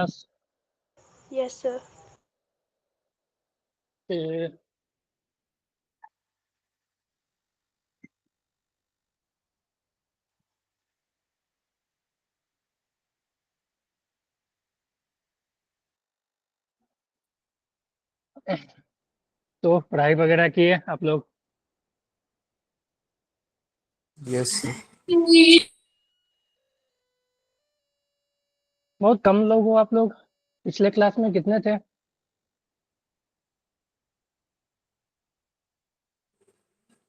Yes, sir. ए, तो पढ़ाई वगैरह की है आप लोग? Yes sir. बहुत कम लोग हो आप लोग। पिछले क्लास में कितने थे?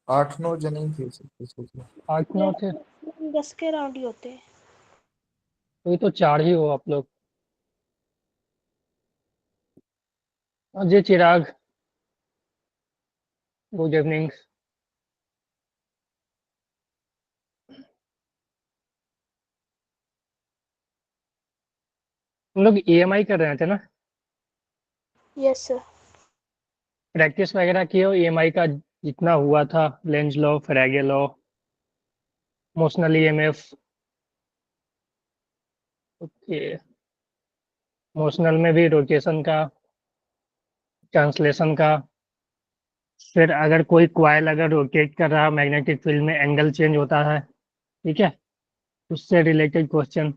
8-9 जने ही थे सर पिछले क्लास। 8-9 थे। 10 के राउंड ही होते हैं। वही तो 4 ही हो आप लोग। और जी चिराग, गुड इवनिंग। हम लोग ईएमआई कर रहे थे ना? Yes sir. प्रैक्टिस वगैरह किए हो ईएमआई का? जितना हुआ था, Lenz law, Faraday law, motional EMF. Okay. Motional में भी रोटेशन का, ट्रांसलेशन का। फिर अगर कोई क्वाइल अगर रोटेट कर रहा, मैग्नेटिक फील्ड में एंगल चेंज होता है, ठीक है, उससे रिलेटेड क्वेश्चन।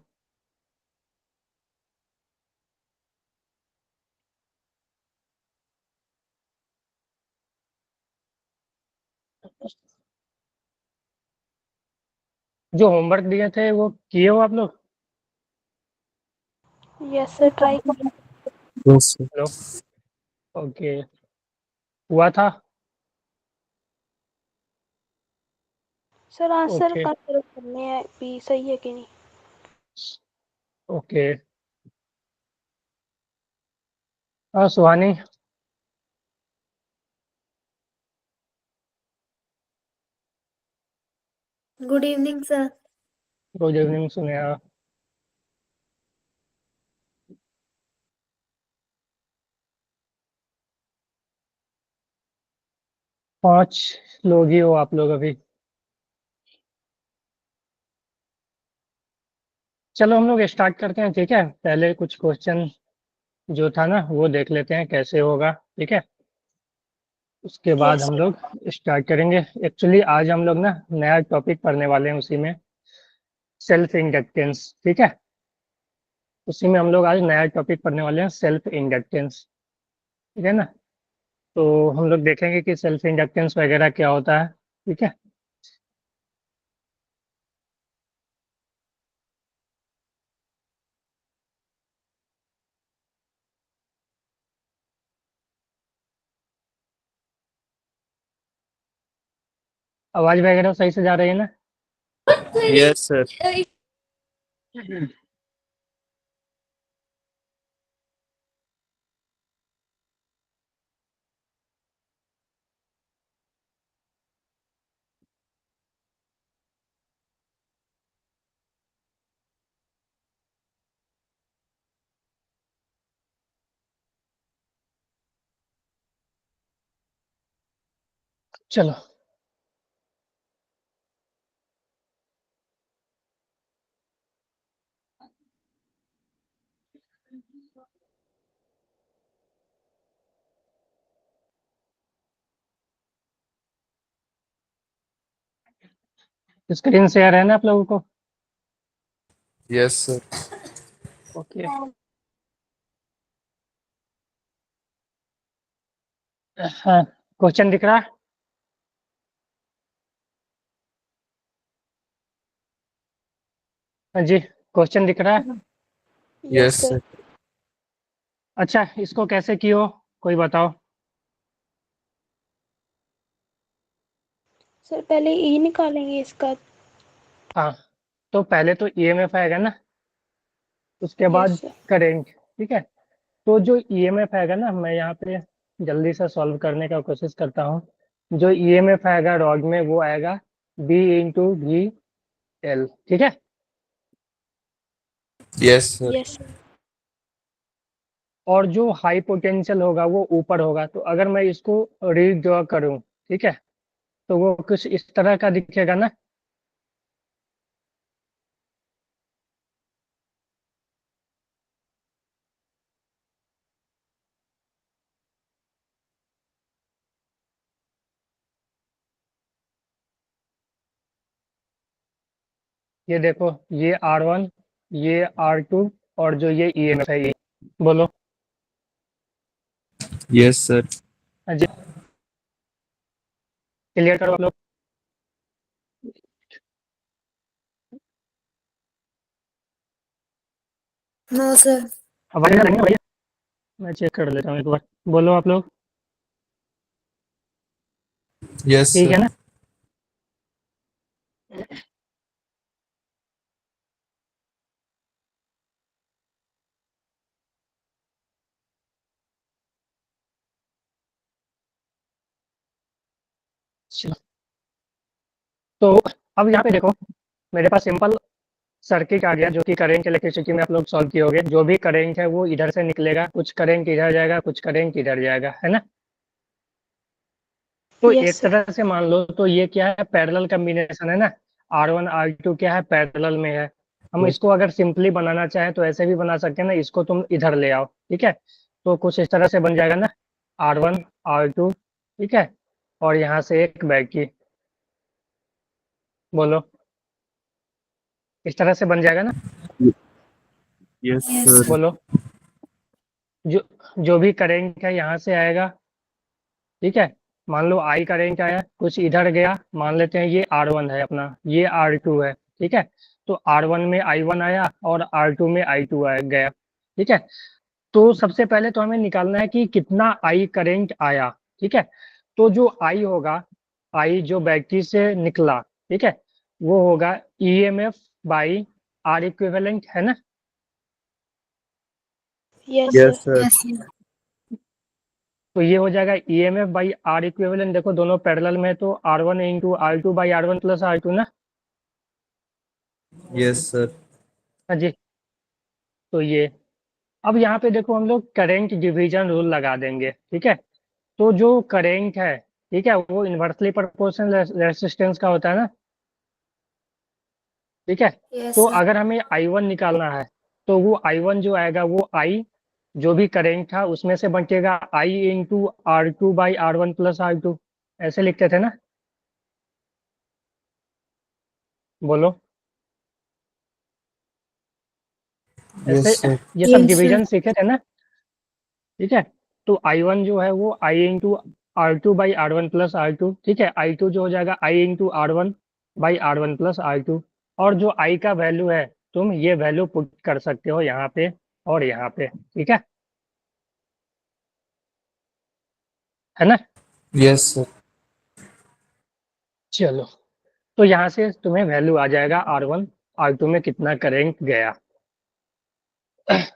जो होमवर्क दिए थे वो किए हो आप लोग? यस सर, ट्राई कर। Yes sir. हेलो। ओके। हुआ था? Sir answer okay. कंसिडर करने हैं भी सही है कि नहीं। ओके। हाँ Suhani. Good evening sir. Good evening Suneha. 5 लोग ही हो आप लोग अभी। चलो हम लोग स्टार्ट करते हैं, ठीक है। पहले कुछ क्वेश्चन जो था ना वो देख लेते हैं कैसे होगा, ठीक है। उसके बाद यस हम सर। लोग स्टार्ट करेंगे। एक्चुअली आज हम लोग ना नया टॉपिक पढ़ने वाले हैं, उसी में सेल्फ इंडक्टेंस, ठीक है। उसी में हम लोग आज नया टॉपिक पढ़ने वाले हैं, सेल्फ इंडक्टेंस, ठीक है ना। तो हम लोग देखेंगे कि सेल्फ इंडक्टेंस वगैरह क्या होता है, ठीक है। आवाज वगैरह सही से जा रही है ना? Yes sir. चलो। स्क्रीन शेयर है ना आप लोगों को? Yes sir. ओके। हाँ, क्वेश्चन दिख रहा है? हाँ जी, क्वेश्चन दिख रहा है? Yes yes sir. सर। अच्छा, इसको कैसे कियो, कोई बताओ। सर पहले ई निकालेंगे इसका। हाँ, तो पहले तो ईएमएफ आएगा ना, उसके यस बाद सर। करेंट, ठीक है। तो जो ईएमएफ आएगा ना, मैं यहाँ पे जल्दी से सॉल्व करने का कोशिश करता हूँ। जो ईएमएफ आएगा रॉड में वो आएगा B/V/L, ठीक है। Yes sir. Yes sir. और जो हाई पोटेंशियल होगा वो ऊपर होगा। तो अगर मैं इसको रीड्रॉ करूँ, ठीक है, तो वो कुछ इस तरह का दिखेगा ना। ये देखो, ये R1, ये R2 और जो ये EMF है, ये बोलो। Yes sir. हाँ जी, क्लियर करो आप लोग। No sir. आवाज आ रही है भैया? मैं चेक कर लेता हूँ एक बार। बोलो आप लोग। यस ठीक है सर। ना? चलो, तो अब यहाँ पे देखो, मेरे पास सिंपल सर्किट आ गया जो कि करंट इलेक्ट्रिसिटी में आप लोग सॉल्व किए होगे। जो भी करंट है वो इधर से निकलेगा, कुछ करंट इधर जाएगा, कुछ करंट इधर जाएगा, है ना? तो यस एक सर। तरह से मान लो तो ये क्या है, पैरेलल कॉम्बिनेशन है ना। R1 R2 क्या है, पैरेलल में है। हम इसको अगर सिंपली बनाना चाहें तो ऐसे भी बना सकते हैं ना, इसको तुम इधर ले आओ, ठीक है। तो कुछ इस तरह से बन जाएगा ना, R1 R2, ठीक है, और यहाँ से एक बैटरी। बोलो, इस तरह से बन जाएगा ना? Yes yes sir. सर। बोलो, जो जो भी करंट है यहाँ से आएगा, ठीक है। मान लो I करंट आया, कुछ इधर गया, मान लेते हैं ये R1 है अपना, ये R2 है, ठीक है। तो R1 में I1 आया और R2 में I2 आया गया, ठीक है। तो सबसे पहले तो हमें निकालना है कि कितना I करंट आया, ठीक है। तो जो I होगा, I जो बैटरी से निकला, ठीक है, वो होगा EMF बाई R इक्विवेलेंट, है ना? Yes sir. Yes sir. Yes sir. तो ये हो जाएगा EMF बाई R इक्विवेलेंट। देखो दोनों पैरेलल में है, तो R1 into R2 by R1 plus R2 ना। Yes sir. हाँ जी। तो ये, अब यहाँ पे देखो हम लोग करंट डिवीजन रूल लगा देंगे, ठीक है। तो जो करंट है, ठीक है, वो इन्वर्सली प्रोपोर्शनल रेसिस्टेंस का होता है ना, ठीक है। यस तो सर। अगर हमें I1 निकालना है तो वो I1 जो आएगा वो I जो भी करंट था उसमें से बचेगा I into R2 by R1 plus R2, ऐसे लिखते थे ना। बोलो, यस ऐसे सर। ये सब यस सर। डिवीजन सीखे थे ना, ठीक है। तो I1 जो है वो I into R2 by R1 plus R2, ठीक है। I2 जो हो जाएगा I into R1 by R1 plus R2। और जो I का वैल्यू है, तुम ये वैल्यू पुट कर सकते हो यहाँ पे और यहाँ पे, ठीक है ना? Yes sir. चलो, तो यहाँ से तुम्हें वैल्यू आ जाएगा R1 R2 में कितना करंट गया।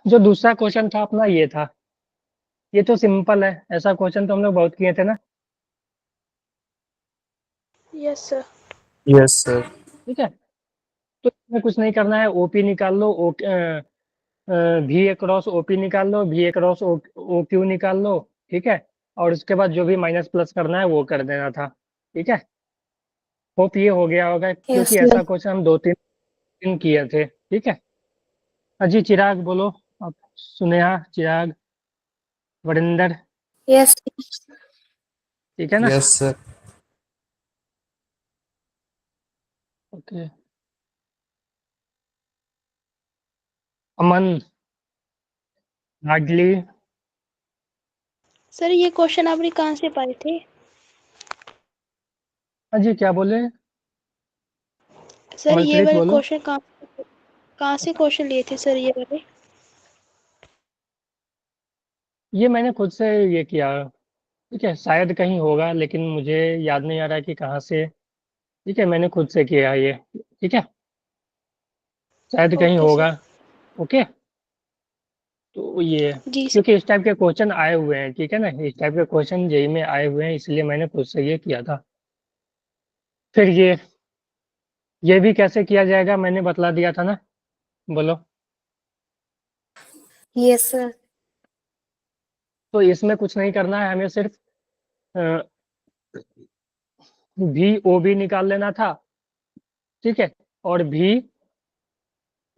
जो दूसरा क्वेश्चन था अपना, ये था, ये तो सिंपल है, ऐसा क्वेश्चन तो हम लोग बहुत किए थे ना, यस सर। Yes sir. ठीक है। तो इसमें कुछ नहीं करना है, ओपी निकाल लो, वी अक्रॉस ओपी निकाल लो, वी अक्रॉस ओ क्यू निकाल लो, ठीक है। और उसके बाद जो भी माइनस प्लस करना है वो कर देना था, ठीक है। होप ये हो गया होगा, यस क्योंकि सर। ऐसा क्वेश्चन हम 2-3 दिन किए थे, ठीक है। अजी चिराग बोलो, अब सुनेहा, चिराग, वरिंदर, यस। ठीक है ना? Yes sir. ओके। अमन, लाडली, सर ये क्वेश्चन आपने कहाँ से पाए थे? अजी क्या बोले? सर ये कमलप्रीत वाले बोलो। क्वेश्चन कहाँ से क्वेश्चन लिए थे सर ये वाले? ये मैंने खुद से ये किया, ठीक है। शायद कहीं होगा लेकिन मुझे याद नहीं आ रहा कि कहाँ से, ठीक है। मैंने खुद से किया ये, ठीक है। शायद कहीं ओके होगा। सर। ओके। तो ये, जी सर। क्योंकि इस टाइप के क्वेश्चन आए हुए हैं, ठीक है ना, इस टाइप के क्वेश्चन जेई में आए हुए हैं, इसलिए मैंने खुद से ये किया था। फिर ये भी कैसे किया जाएगा मैंने बतला दिया था ना। बोलो। Yes sir. तो इसमें कुछ नहीं करना है, हमें सिर्फ वी ओ बी निकाल लेना था, ठीक है, और वी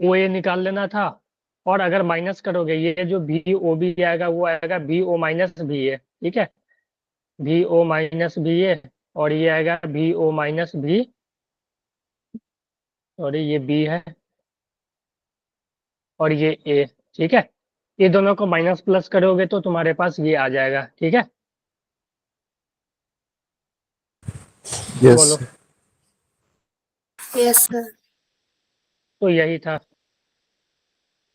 ओ ए निकाल लेना था। और अगर माइनस करोगे, ये जो वी ओ बी आएगा वो आएगा वी ओ माइनस बी ए, ठीक है, वी ओ माइनस बी ए। और ये आएगा वी ओ माइनस भी सॉरी ये बी है और ये ए, ठीक है। ये दोनों को माइनस प्लस करोगे तो तुम्हारे पास ये आ जाएगा, ठीक है। यस बोलो। Yes sir. तो यही था,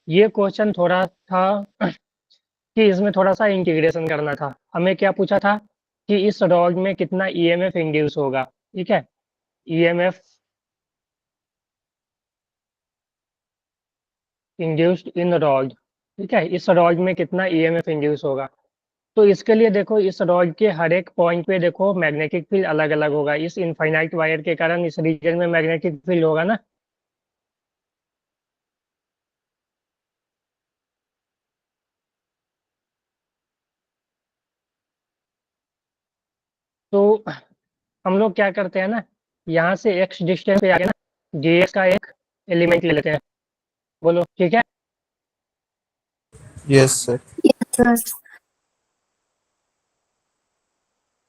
ये क्वेश्चन थोड़ा था कि इसमें थोड़ा सा इंटीग्रेशन करना था। हमें क्या पूछा था कि इस रॉड में कितना ईएमएफ इंड्यूस होगा, ठीक है। ईएमएफ इंड्यूस्ड इन रॉड, ठीक है, इस रॉड में कितना ईएमएफ इंड्यूस होगा। तो इसके लिए देखो, इस रॉड के हर एक पॉइंट पे देखो मैग्नेटिक फील्ड अलग अलग होगा। इस इनफाइनाइट वायर के कारण इस रीजन में मैग्नेटिक फील्ड होगा ना। तो हम लोग क्या करते हैं ना, यहाँ से एक्स डिस्टेंस पे आगे ना जीएस का एक एलिमेंट ले लेते हैं। बोलो, ठीक है। Yes sir. Yes sir.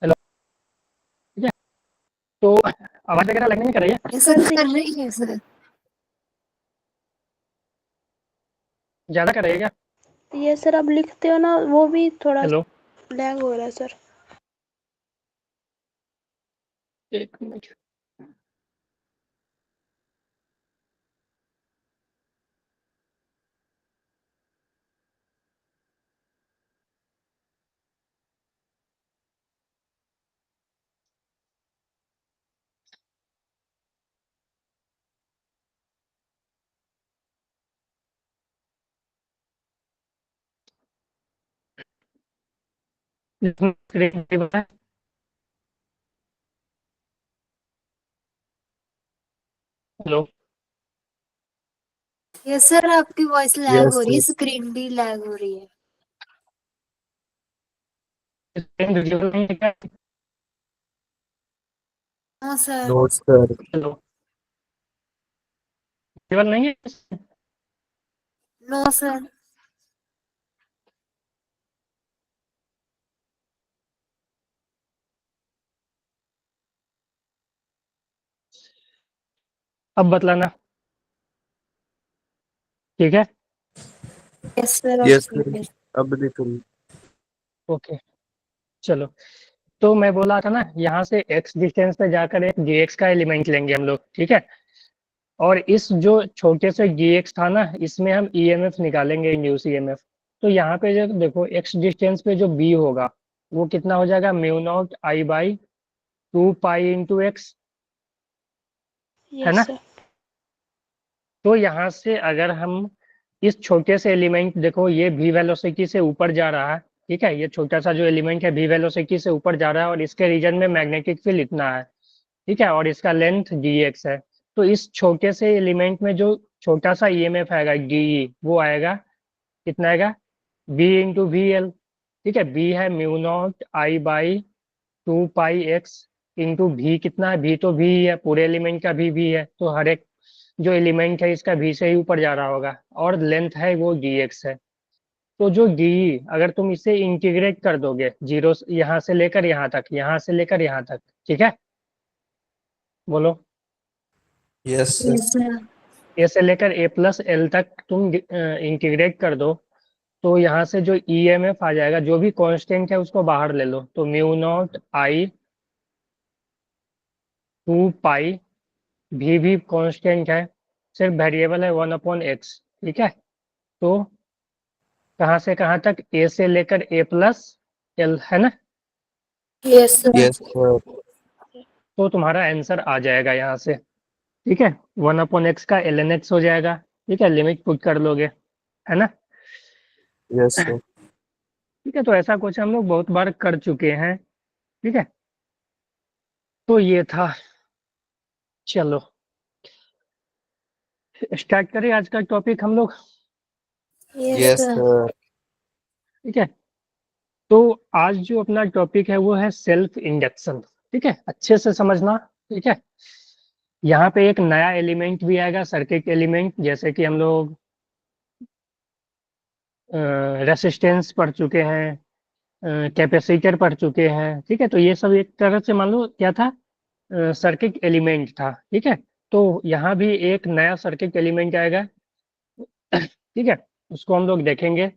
Hello, ठीक है। तो आवाज वगैरह लगने नहीं कर रही है? यस सर कर रही है सर। ज्यादा कर रही है क्या? ये सर आप लिखते हो ना, वो भी थोड़ा हेलो, लैग हो रहा है सर। एक मिनट। हेलो, यस सर आपकी वॉइस लैग यस हो रही है, सर। स्क्रीन भी लैग हो रही है। स्क्रीन विजिबल नहीं है क्या? हाँ sir. No sir. Hello, visible नहीं है? No sir. अब बतलाना, ठीक है। Yes sir. Yes sir. अब देखो। ओके, चलो। तो मैं बोला था ना, यहाँ से एक्स डिस्टेंस पे जाकर एक जीएक्स का एलिमेंट लेंगे हम लोग, ठीक है। और इस जो छोटे से जीएक्स था ना, इसमें हम ईएमएफ निकालेंगे, इंड्यूस ईएमएफ। तो यहाँ पे जो देखो एक्स डिस्टेंस पे जो बी होगा वो कितना हो जाएगा, mu not I by 2 pi into x, है यस ना। सर। तो यहाँ से अगर हम इस छोटे से एलिमेंट, देखो ये भी वेलोसिटी से ऊपर जा रहा है, ठीक है। ये छोटा सा जो एलिमेंट है भी वेलोसिटी से ऊपर जा रहा है और इसके रीजन में मैग्नेटिक फील्ड इतना है, ठीक है, और इसका लेंथ dx है। तो इस छोटे से एलिमेंट में जो छोटा सा ईएमएफ आएगा de, वो आएगा, कितना आएगा, b इंटू वी एल, ठीक है। b है mu not I by 2 pi x into भी, कितना है, भी तो भी है, पूरे एलिमेंट का भी है, तो हर एक जो एलिमेंट है इसका भी से ही ऊपर जा रहा होगा, और लेंथ है वो dx है। तो जो डी, अगर तुम इसे इंटीग्रेट कर दोगे जीरो, यहाँ से लेकर यहाँ तक, यहाँ से लेकर यहाँ तक, ठीक है। बोलो। Yes sir. Yes sir. A से लेकर ए प्लस एल तक तुम इंटीग्रेट कर दो, तो यहाँ से जो ईएमएफ आ जाएगा, जो भी कांस्टेंट है उसको बाहर ले लो, तो म्यू नॉट आई 2 पाई, भी कांस्टेंट है, सिर्फ वेरिएबल है 1/x, ठीक है। तो कहाँ से कहाँ तक, ए से लेकर ए प्लस एल, है ना। Yes sir. Yes sir. तो तुम्हारा आंसर आ जाएगा यहाँ से, ठीक है। 1/x का ln x हो जाएगा, ठीक है, लिमिट पुट कर लोगे, है ना। Yes sir. ठीक है, तो ऐसा कुछ हम लोग बहुत बार कर चुके हैं, ठीक है। तो ये था, चलो स्टार्ट करें आज का टॉपिक हम लोग, यस यस सर। सर। ठीक है। तो आज जो अपना टॉपिक है वो है सेल्फ इंडक्शन, ठीक है, अच्छे से समझना, ठीक है। यहाँ पे एक नया एलिमेंट भी आएगा, सर्किट एलिमेंट, जैसे कि हम लोग रेसिस्टेंस पढ़ चुके हैं, कैपेसिटर पढ़ चुके हैं, ठीक है। तो ये सब एक तरह से मान लो क्या था, सर्किट एलिमेंट था, ठीक है। तो यहाँ भी एक नया सर्किट एलिमेंट आएगा, ठीक है, उसको हम लोग देखेंगे।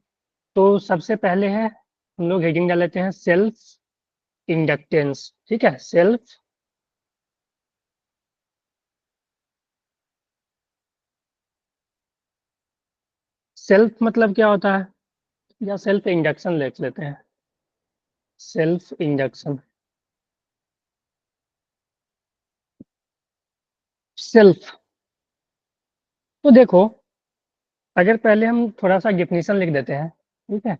तो सबसे पहले है, हम लोग हेडिंग डाल लेते हैं सेल्फ इंडक्टेंस, ठीक है, सेल्फ मतलब क्या होता है, या सेल्फ इंडक्शन देख लेते हैं, सेल्फ इंडक्शन, सेल्फ। तो देखो, अगर पहले हम थोड़ा सा डेफिनेशन लिख देते हैं, ठीक है,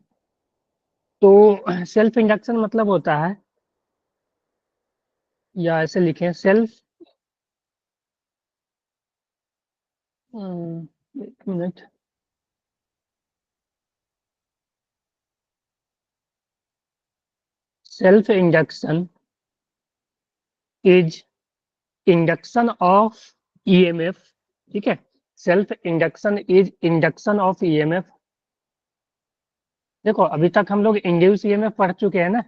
तो सेल्फ इंडक्शन मतलब होता है, या ऐसे लिखें सेल्फ, एक minute, self induction is induction of EMF, ठीक है, self induction is induction of EMF. देखो अभी तक हम लोग इंड्यूस ईएमएफ पढ़ चुके हैं ना,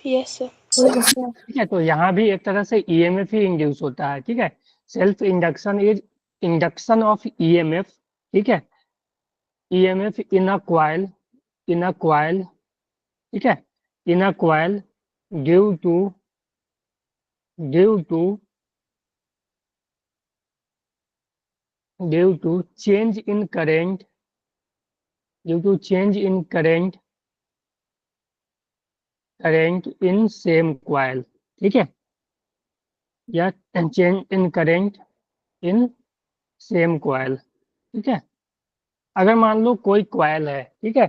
यस सर। Yes, sir. ठीक है, तो यहाँ भी एक तरह से ईएमएफ ही इंड्यूस होता है, ठीक है, self induction is induction of EMF, ठीक है, EMF in a coil, in a coil, ठीक है, in a coil due to due to due to change in current, due to change in current in same coil, ठीक है, या change in current in same coil, ठीक है। अगर मान लो कोई कॉइल है, ठीक है,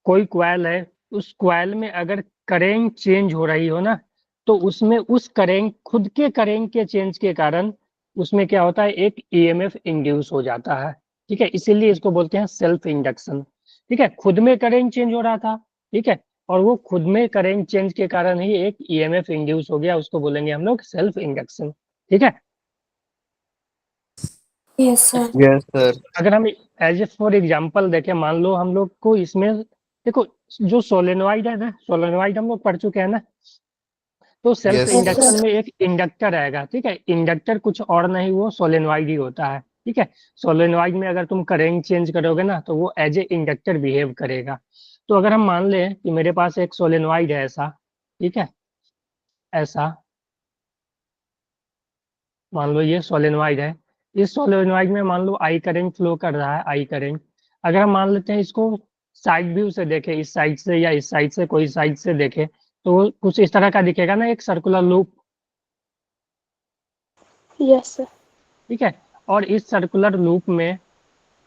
कोई कॉइल है, उस कॉइल में अगर करेंट चेंज हो रही हो ना, तो उसमें उस करेंट, खुद के करेंट के चेंज के कारण उसमें क्या होता है, एक ईएमएफ इंड्यूस हो जाता है, ठीक है, इसीलिए इसको बोलते हैं सेल्फ इंडक्शन, ठीक है, खुद में करेंट चेंज हो रहा था, ठीक है, और वो खुद में करेंट चेंज के कारण ही एक ईएमएफ इंड्यूस हो गया, उसको बोलेंगे हम लोग सेल्फ इंडक्शन, ठीक है। Yes, sir. Yes, sir. अगर हम एज ए फॉर एग्जाम्पल देखें, मान लो हम लोग को इसमें, देखो जो सोलेनोइड है ना, सोलेनोइड हम लोग पढ़ चुके हैं ना, तो सेल्फ Yes. इंडक्शन में एक इंडक्टर आएगा, ठीक है, इंडक्टर कुछ और नहीं, वो सोलेनोइड ही होता है, ठीक है, सोलेनोइड में अगर तुम करंट चेंज करोगे ना, तो वो एज ए इंडक्टर बिहेव करेगा। तो अगर हम मान लें कि मेरे पास एक सोलेनोइड है ऐसा, ठीक है, ऐसा मान लो ये सोलेनोइड है, इस सोलेनोइड में मान लो आई करंट फ्लो कर रहा है, आई करंट। अगर हम मान लेते हैं इसको साइड व्यू से देखें, इस साइड से या इस साइड से, कोई साइड से देखें, तो वो कुछ इस तरह का दिखेगा ना, एक सर्कुलर लूप, यस सर। ठीक है, और इस सर्कुलर लूप में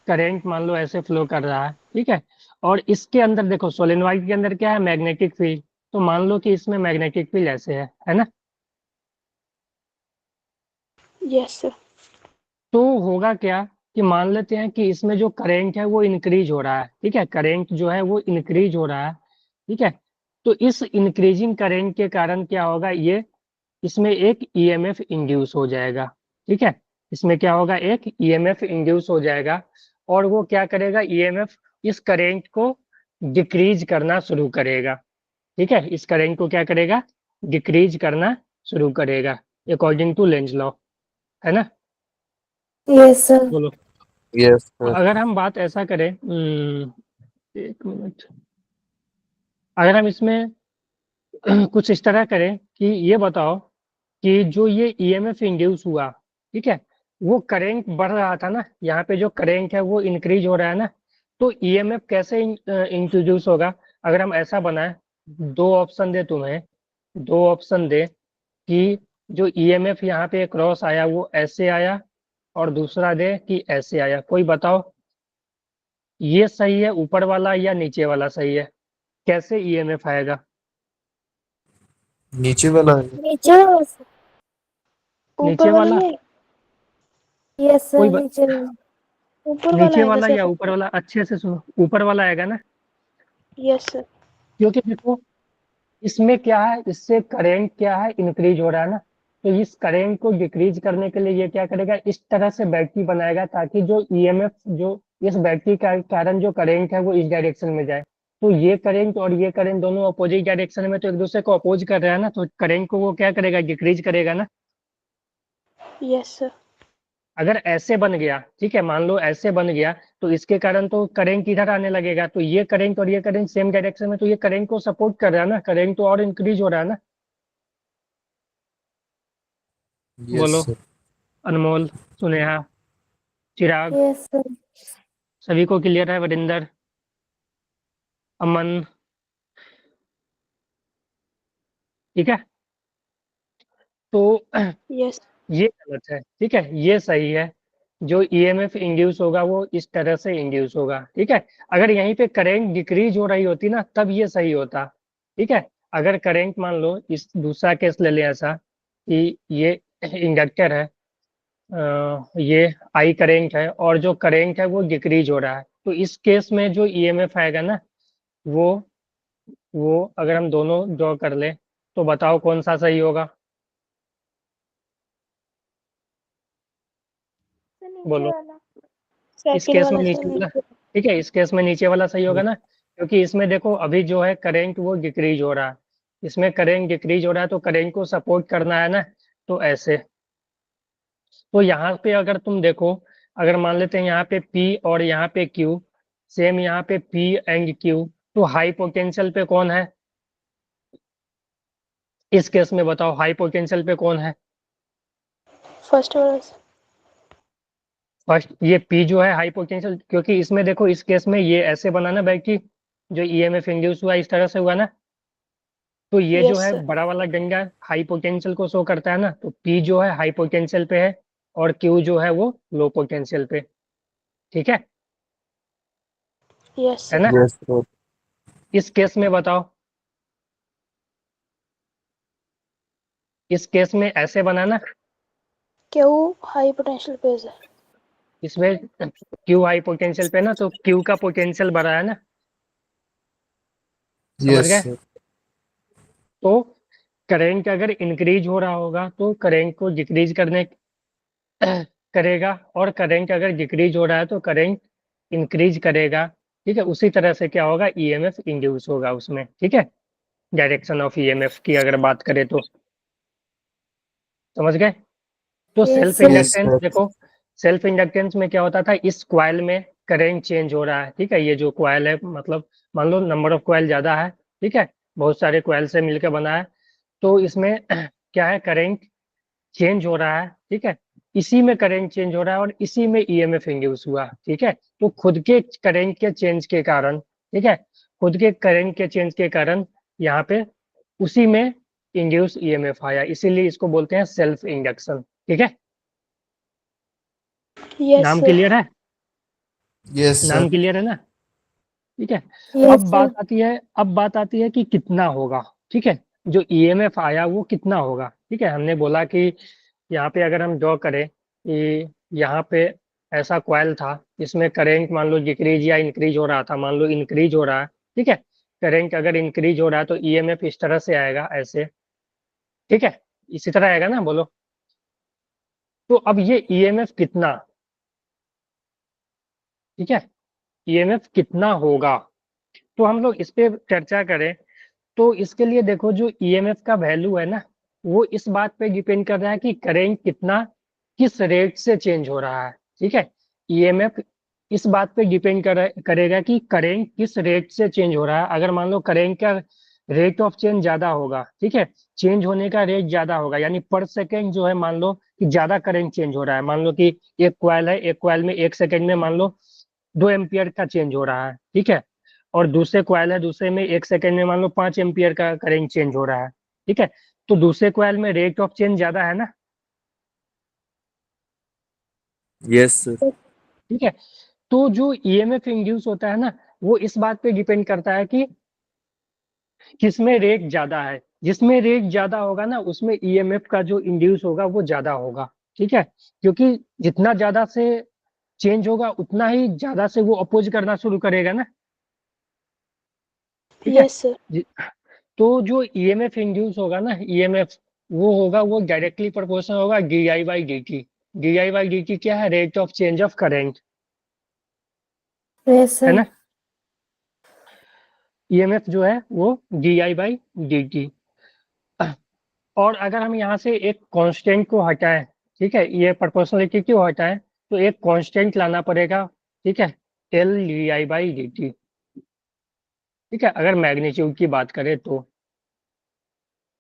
करंट मान लो ऐसे फ्लो कर रहा है, ठीक है, और इसके अंदर देखो सोलेनोइड के अंदर क्या है, मैग्नेटिक फील्ड, तो मान लो कि इसमें मैग्नेटिक फील्ड ऐसे है ना, यस सर। तो होगा क्या कि मान लेते हैं कि इसमें जो करंट है वो इंक्रीज हो रहा है, ठीक है, करंट जो है वो इंक्रीज हो रहा है, ठीक है, तो इस इंक्रीजिंग करंट के कारण क्या होगा, ये इसमें एक ईएमएफ इंड्यूस हो जाएगा, ठीक है, इसमें क्या होगा, एक ईएमएफ इंड्यूस हो जाएगा, और वो क्या करेगा, ईएमएफ इस करंट को डिक्रीज करना शुरू करेगा, ठीक है, इस करंट को क्या करेगा, डिक्रीज करना शुरू करेगा, अकॉर्डिंग टू लेंज लॉ, है ना। Yes, sir. बोलो, Yes, sir. अगर हम बात ऐसा करें, एक मिनट, अगर हम इसमें कुछ इस तरह करें कि ये बताओ कि जो ये ईएमएफ इंड्यूस हुआ, ठीक है, वो करंट बढ़ रहा था ना, यहाँ पे जो करंट है वो इंक्रीज हो रहा है ना, तो ईएमएफ कैसे इंट्रोड्यूस होगा। अगर हम ऐसा बनाए, दो ऑप्शन दे तुम्हें, दो ऑप्शन दे कि जो ईएमएफ यहाँ पे क्रॉस आया वो ऐसे आया, और दूसरा दे कि ऐसे आया, कोई बताओ ये सही है ऊपर वाला या नीचे वाला सही है, कैसे ईएमएफ आएगा। नीचे वाला है। नीचे वाला sir. नीचे ऊपर वाला वाला, नहीं, Yes, sir. कोई नीचे वाला. ऊपर वाला नीचे आएगा वाला या सर। ऊपर वाला, अच्छे से सुनो, ऊपर वाला आएगा ना, यस सर। क्योंकि देखो इसमें क्या है, इससे करंट क्या है, इंक्रीज हो रहा है ना, तो इस करंट को डिक्रीज करने के लिए ये क्या करेगा, इस तरह से बैटरी बनाएगा ताकि जो ईएमएफ, जो इस बैटरी का कारण जो करंट है वो इस डायरेक्शन में जाए, तो ये करंट और ये करंट दोनों अपोजिट डायरेक्शन में, तो एक दूसरे को अपोज कर रहा है ना, तो करंट को वो क्या करेगा, डिक्रीज करेगा ना, यस सर। अगर ऐसे बन गया, ठीक है, मान लो ऐसे बन गया, तो इसके कारण तो करंट इधर आने लगेगा, तो ये करंट और ये करंट सेम डायरेक्शन में, तो ये करंट को सपोर्ट कर रहा है ना, करंट तो और इंक्रीज हो रहा है ना। यस बोलो, सर। अनमोल, सुनेहा, चिराग, Yes, sir. सभी को क्लियर है? वरिंदर, अमन, ठीक है। तो यस। ये गलत है, ठीक है, ये सही है। जो ईएमएफ इंड्यूस होगा वो इस तरह से इंड्यूस होगा, ठीक है। अगर यहीं पे करंट डिक्रीज हो रही होती ना, तब ये सही होता, ठीक है। अगर करंट, मान लो इस दूसरा केस ले ले ऐसा कि ये इंडक्टर है, ये आई करंट है, और जो करंट है वो डिक्रीज हो रहा है, तो इस केस में जो ईएमएफ आएगा ना, वो वो अगर हम दोनों ड्रॉ कर ले, तो बताओ कौन सा सही होगा? बोलो। इस सेकंड केस में वाला नीचे सर। वाला, ठीक है, इस केस में नीचे वाला सही होगा ना, क्योंकि इसमें देखो अभी जो है करंट वो डिक्रीज हो रहा है, इसमें करंट डिक्रीज हो रहा है, तो करंट को सपोर्ट करना है ना, तो ऐसे। तो यहाँ पे अगर तुम देखो, अगर मान लेते हैं यहाँ पे P और यहाँ पे Q, सेम यहाँ पे P एंड Q, तो हाई पोटेंशियल पे कौन है? इस केस में बताओ हाई पोटेंशियल पे कौन है? फर्स्ट वाला सर। फर्स्ट ये P जो है हाई पोटेंशियल, क्योंकि इसमें देखो इस केस में ये ऐसे बना ना बैक की, जो ईएमएफ इंड्यूस हुआ इस तरह से हुआ ना, तो ये जो यस है सर। बड़ा वाला डंडा हाई पोटेंशियल को शो करता है ना, तो P जो है हाई पोटेंशियल पे है, और Q जो है वो लो पोटेंशियल पे, ठीक है यस है सर। ना। Yes sir. इस केस में बताओ, इस केस में ऐसे बना ना, क्यू हाई पोटेंशियल पे है सर। इसमें Q हाई पोटेंशियल पे ना, तो Q का पोटेंशियल बढ़ा है ना, समझ यस गए। सर। तो करंट अगर इंक्रीज हो रहा होगा तो करंट को डिक्रीज करने करेगा, और करंट अगर डिक्रीज हो रहा है तो करंट इंक्रीज करेगा, ठीक है। उसी तरह से क्या होगा, ईएमएफ इंड्यूस होगा उसमें, ठीक है। डायरेक्शन ऑफ ईएमएफ की अगर बात करें तो समझ गए। तो Yes, self sir. Yes inductance sir. देखो, सेल्फ इंडक्टेंस में क्या होता था, इस क्वाइल में करंट चेंज हो रहा है, ठीक है। ये जो क्वाइल है, मतलब मान लो नंबर ऑफ क्वाइल ज्यादा है, ठीक है, बहुत सारे क्वाइल से मिलकर बना है, तो इसमें क्या है, करंट चेंज हो रहा है, ठीक है। इसी में करंट चेंज हो रहा है और इसी में ईएमएफ इंड्यूस हुआ, ठीक है। तो खुद के करंट के चेंज के कारण, ठीक है, खुद के करंट के चेंज के कारण यहाँ पे उसी में इंड्यूस ईएमएफ आया, इसीलिए इसको बोलते हैं सेल्फ इंडक्शन, ठीक है। यस नाम सर। क्लियर है? यस नाम सर। क्लियर है ना, ठीक है। Yes, अब sir. बात आती है, अब बात आती है कि कितना होगा, ठीक है, जो ईएमएफ आया वो कितना होगा, ठीक है। हमने बोला कि यहाँ पे अगर हम ड्रॉ करें कि यहाँ पे ऐसा कॉइल था, इसमें करंट मान लो डिक्रीज या इंक्रीज हो रहा था, मान लो इंक्रीज हो रहा है, ठीक है। करंट अगर इंक्रीज हो रहा है तो ईएमएफ इस तरह से आएगा, ऐसे, ठीक है, इसी तरह आएगा ना, बोलो। तो अब ये ईएमएफ कितना, ठीक है, ईएमएफ कितना होगा, तो हम लोग इस पे चर्चा करें। तो इसके लिए देखो, जो ईएमएफ का वैल्यू है ना, वो इस बात पे डिपेंड कर रहा है कि करंट कितना, किस रेट से चेंज हो रहा है, ठीक है। ईएमएफ इस बात पे डिपेंड करेगा कि करंट किस रेट से चेंज हो रहा है। अगर मान लो करंट का रेट ऑफ चेंज ज्यादा होगा, ठीक है, चेंज होने का रेट ज्यादा होगा, यानी पर सेकेंड जो है, मान लो कि ज्यादा करंट चेंज हो रहा है, मान लो कि एक कॉइल है, एक कॉइल में एक सेकेंड में मान लो 2 एम्पियर का चेंज हो रहा है, ठीक है, और दूसरे कॉइल है, दूसरे में एक सेकेंड में मान लो 5 एम्पियर का करंट चेंज हो रहा है, ठीक है। तो दूसरे कॉइल में रेट ऑफ चेंज ज्यादा है ना, यस सर। ठीक है। तो जो ईएमएफ इंड्यूस होता है ना, वो इस बात पे डिपेंड करता है कि किसमें रेट ज्यादा है, जिसमें रेट ज्यादा होगा ना, उसमें ईएमएफ का जो इंड्यूस होगा वो ज्यादा होगा, ठीक है। क्योंकि जितना ज्यादा से चेंज होगा उतना ही ज्यादा से वो अपोज करना शुरू करेगा ना, ठीक है। Yes sir. तो जो ईएमएफ इंड्यूस होगा ना, ईएमएफ, वो होगा, वो डायरेक्टली प्रोपोर्शनल होगा DI by D T. DI by D T क्या है, rate of change of current, Yes, है sir. ना। ईएमएफ जो है वो डीआई बाई डी टी। और अगर हम यहाँ से एक कांस्टेंट को हटाएं, ठीक है, ये प्रोपोर्शनलिटी क्यों होता है, तो एक कांस्टेंट लाना पड़ेगा, ठीक है, L D I by D T. ठीक है, अगर मैग्नीट्यूड की बात करें तो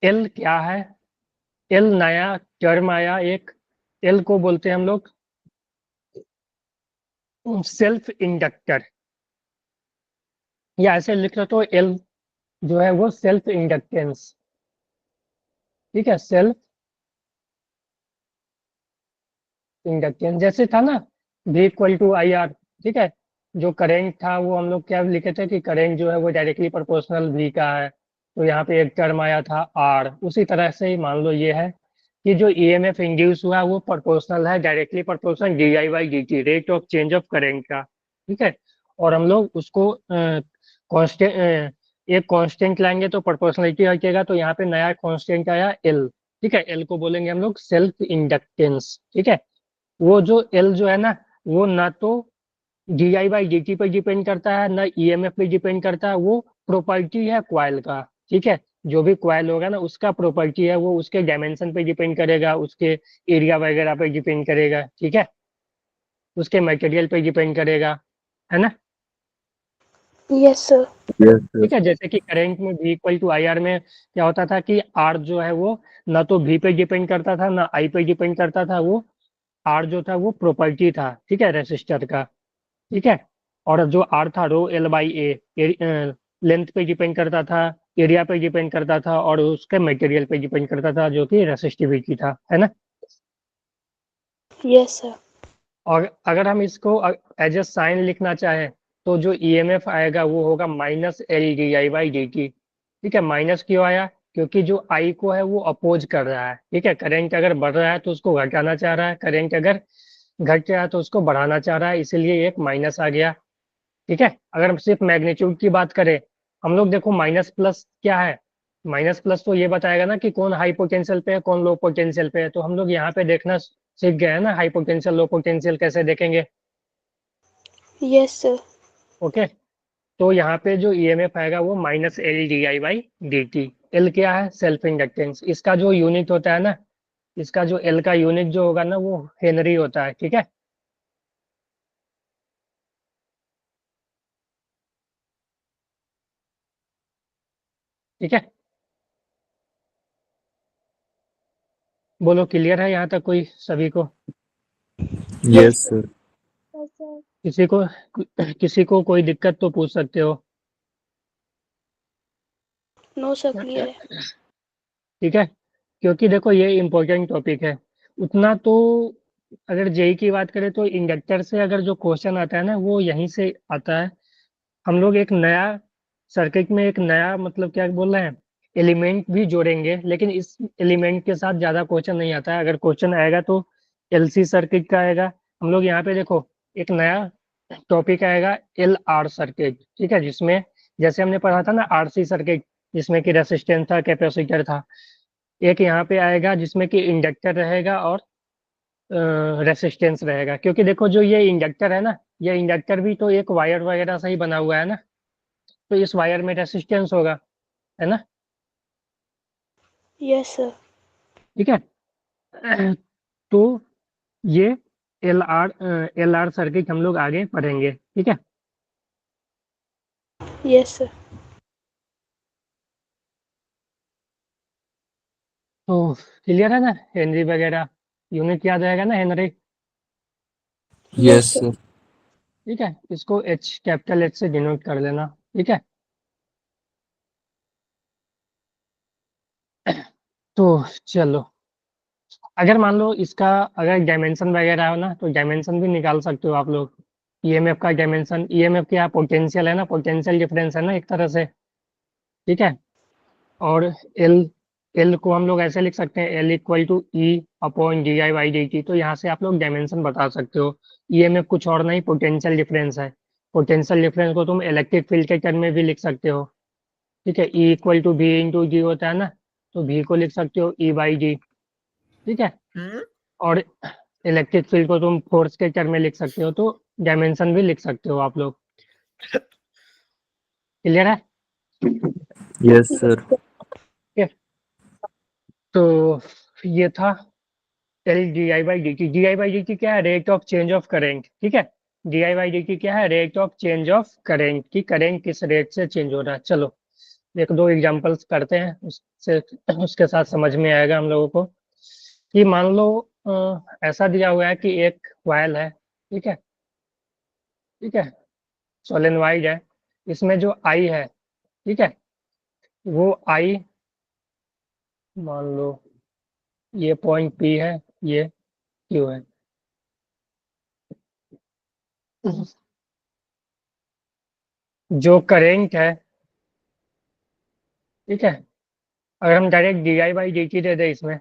एल क्या है, एल नया टर्म आया एक, एल को बोलते हैं हम लोग सेल्फ इंडक्टर, या ऐसे लिख लो तो एल जो है वो सेल्फ इंडक्टेंस। ठीक है, सेल्फ इंडक्टेंस जैसे था ना, V equal to I R. ठीक है, जो करेंट था वो हम लोग क्या लिखे थे कि करेंट जो है वो डायरेक्टली प्रोपोर्शनल V का है, तो यहाँ पे एक टर्म आया था R। उसी तरह से ही मान लो ये है कि जो ईएमएफ इंड्यूस हुआ वो प्रोपोर्शनल है, directly proportional D I by D T, rate of change of current का। ठीक है, और हम लोग उसको कांस्टेंट एक कांस्टेंट लाएंगे तो प्रोपोर्शनलिटी हटेगा, तो यहाँ पे नया कांस्टेंट आया एल। ठीक है, एल को बोलेंगे हम लोग सेल्फ इंडक्टेंस। ठीक है, वो जो एल जो है ना, वो ना तो D I by D T पर डिपेंड करता है, ना ईएमएफ पे डिपेंड करता है, वो प्रॉपर्टी है क्वाइल का। ठीक है, जो भी क्वाइल होगा ना उसका प्रॉपर्टी है, वो उसके डायमेंशन पे डिपेंड करेगा, उसके एरिया वगैरह पे डिपेंड करेगा। ठीक है, उसके मटेरियल पे डिपेंड करेगा, है ना। Yes sir. Yes sir. ठीक है, जैसे कि करंट में V equal to I R में क्या होता था कि R जो है वो ना तो V पे डिपेंड करता था ना I पे डिपेंड करता था, वो R जो था वो प्रॉपर्टी था, ठीक है, रेसिस्टर का। ठीक है, और जो R था rho L by A, length पे डिपेंड करता था, एरिया पे डिपेंड करता था, और उसके मटेरियल पे डिपेंड करता था जो कि रेसिस्टिविटी था, है ना। Yes sir. और अगर हम इसको एज ए साइन लिखना चाहें तो जो ईएमएफ आएगा वो होगा minus L D I by D T. ठीक है, माइनस क्यों आया, क्योंकि जो आई को है वो अपोज कर रहा है। ठीक है, करंट अगर बढ़ रहा है तो उसको घटाना चाह रहा है, करंट अगर घट रहा है तो उसको बढ़ाना चाह रहा है, इसीलिए एक माइनस आ गया। ठीक है, अगर हम सिर्फ मैग्नीट्यूड की बात करें, हम लोग देखो माइनस प्लस क्या है, माइनस प्लस तो ये बताएगा ना कि कौन हाई पोटेंशियल पे है कौन लो पोटेंशियल पे है, तो हम लोग यहाँ पे देखना सीख गए हैं ना, हाई पोटेंशियल लो पोटेंशियल कैसे देखेंगे। Yes sir. ओके, तो यहाँ पे जो ईएमएफ आएगा वो minus L D I by D T. L क्या है, सेल्फ इंडक्टेंस। इसका जो यूनिट होता है ना, इसका जो एल का यूनिट जो होगा ना वो हेनरी होता है। ठीक है, ठीक है, बोलो क्लियर है यहाँ तक कोई सभी को। Yes sir. किसी को किसी को कोई दिक्कत तो पूछ सकते हो। नो सर, क्लियर है। ठीक है, क्योंकि देखो ये इम्पोर्टेंट टॉपिक है उतना तो। अगर जेई की बात करें तो इंडक्टर से अगर जो क्वेश्चन आता है ना वो यहीं से आता है। हम लोग एक नया सर्किट में एक नया मतलब क्या बोल रहे हैं, एलिमेंट भी जोड़ेंगे, लेकिन इस एलिमेंट के साथ ज़्यादा क्वेश्चन नहीं आता है। अगर क्वेश्चन आएगा तो एलसी सर्किट का आएगा। हम लोग यहाँ पे देखो एक नया टॉपिक आएगा एल आर सर्किट। ठीक है, जिसमें जैसे हमने पढ़ा था ना आरसी सर्किट, जिसमें कि रेसिस्टेंस था, कैपेसिटर था। एक यहाँ पे आएगा जिसमें कि इंडक्टर रहेगा और रेसिस्टेंस रहेगा, क्योंकि देखो जो ये इंडक्टर है ना, ये इंडक्टर भी तो एक वायर वगैरह से ही बना हुआ है ना, तो इस वायर में रेसिस्टेंस होगा, है ना। Yes sir. ठीक है, तो ये एल आर सर्किट हम लोग आगे पढ़ेंगे। ठीक है, यस सर। तो क्लियर है ना, हेनरी वगैरह यूनिट याद रहेगा ना, हेनरी। Yes sir. ठीक है, इसको एच कैपिटल एच से डिनोट कर लेना। ठीक है, तो चलो, अगर मान लो इसका अगर डायमेंशन वगैरह हो ना तो डायमेंशन भी निकाल सकते हो आप लोग। ईएमएफ का डायमेंशन, ईएमएफ क्या पोटेंशियल है ना, पोटेंशियल डिफरेंस है ना एक तरह से। ठीक है, और एल एल को हम लोग ऐसे लिख सकते हैं L equal to E upon D I by D T. तो यहाँ से आप लोग डायमेंशन बता सकते हो। ईएमएफ कुछ और नहीं, पोटेंशियल डिफरेंस है। पोटेंशियल डिफरेंस को तुम इलेक्ट्रिक फील्ड के टर्म में भी लिख सकते हो। ठीक है, E equal to V into G होता है ना, तो वी को लिख सकते हो ई बाई जी। ठीक है, और इलेक्ट्रिक फील्ड को तुम फोर्स के टर्म में लिख सकते हो, तो डायमेंशन भी लिख सकते हो आप लोग। क्लियर है। Yes sir. ठीक है, तो ये था L D I by D T. D I by D T क्या है? Rate of change of current, ठीक है। D I by D T क्या है? Rate of change of current, कि करेंट किस रेट से चेंज हो रहा है। चलो एक दो एग्जांपल्स करते हैं, उससे उसके साथ समझ में आएगा हम लोगों को। कि मान लो ऐसा दिया हुआ है कि एक कॉइल है, ठीक है, ठीक है, सोलेनोइड है। इसमें जो आई है, ठीक है, वो आई मान लो ये पॉइंट पी है, ये क्यू है। जो करेंट है, ठीक है, अगर हम direct D I by D T दे दें इसमें,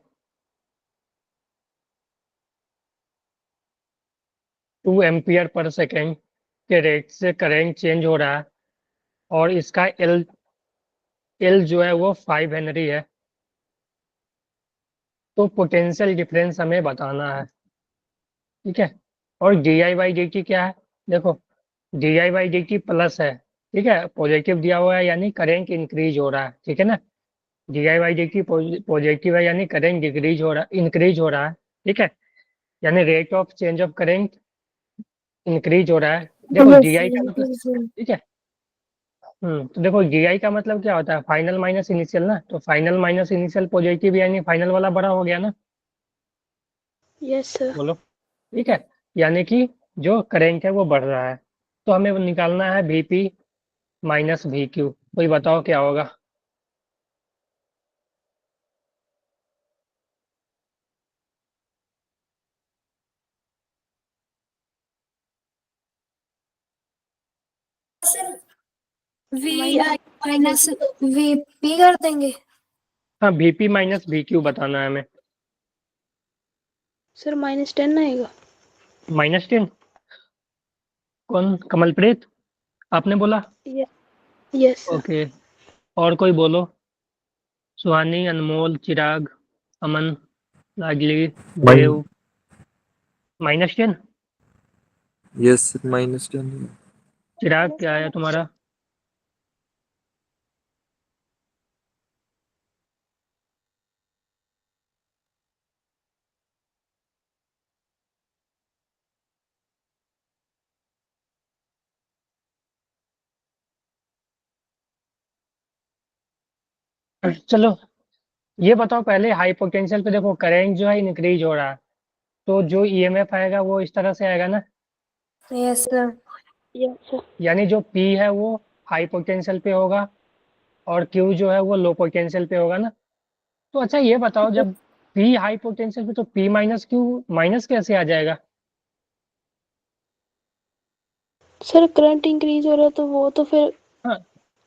2 एम्पियर पर सेकेंड के रेट से करंट चेंज हो रहा है, और इसका एल एल जो है वो 5 हेनरी है, तो पोटेंशियल डिफरेंस हमें बताना है, ठीक है। और D I by D T क्या है? देखो D I by D T plus है, ठीक है, पॉजिटिव दिया हुआ है यानी करंट इंक्रीज हो रहा है, ठीक है ना। D I by D T positive है यानी करंट डिक्रीज हो रहा, इंक्रीज हो रहा है, ठीक है, यानी rate of change of current increase हो रहा है। देखो Yes, डी आई का sir. मतलब, Yes, sir. ठीक है, तो देखो जीआई का मतलब क्या होता है? फाइनल माइनस इनिशियल ना, तो फाइनल माइनस इनिशियल पॉजिटिव यानी फाइनल वाला बड़ा हो गया ना। Yes sir. बोलो, ठीक है, यानी कि जो करंट है वो बढ़ रहा है। तो हमें वो निकालना है वीपी माइनस वी क्यू। कोई बताओ क्या होगा? वी आई माइनस वीपी कर देंगे। हाँ, वीपी माइनस वी क्यू बताना है हमें। सर -10 आएगा। -10? कौन? कमलप्रीत आपने बोला? Yes sir. ओके, और कोई बोलो? सुहानी, अनमोल, चिराग, अमन, लाडली, देव। -10? यस -10। चिराग क्या आया तुम्हारा? चलो ये बताओ पहले, हाई पोटेंशियल पे देखो करंट जो है इंक्रीज हो रहा है, तो जो ईएमएफ आएगा वो इस तरह से आएगा ना, यस सर। Yes sir. यानी जो पी है वो हाई पोटेंशियल पे होगा और क्यू जो है वो लो पोटेंशियल पे होगा ना। तो अच्छा ये बताओ, जब पी हाई पोटेंशियल पे तो पी माइनस क्यू माइनस कैसे आ जाएगा? सर करंट इंक्रीज हो रहा है तो वो तो फिर हाँ,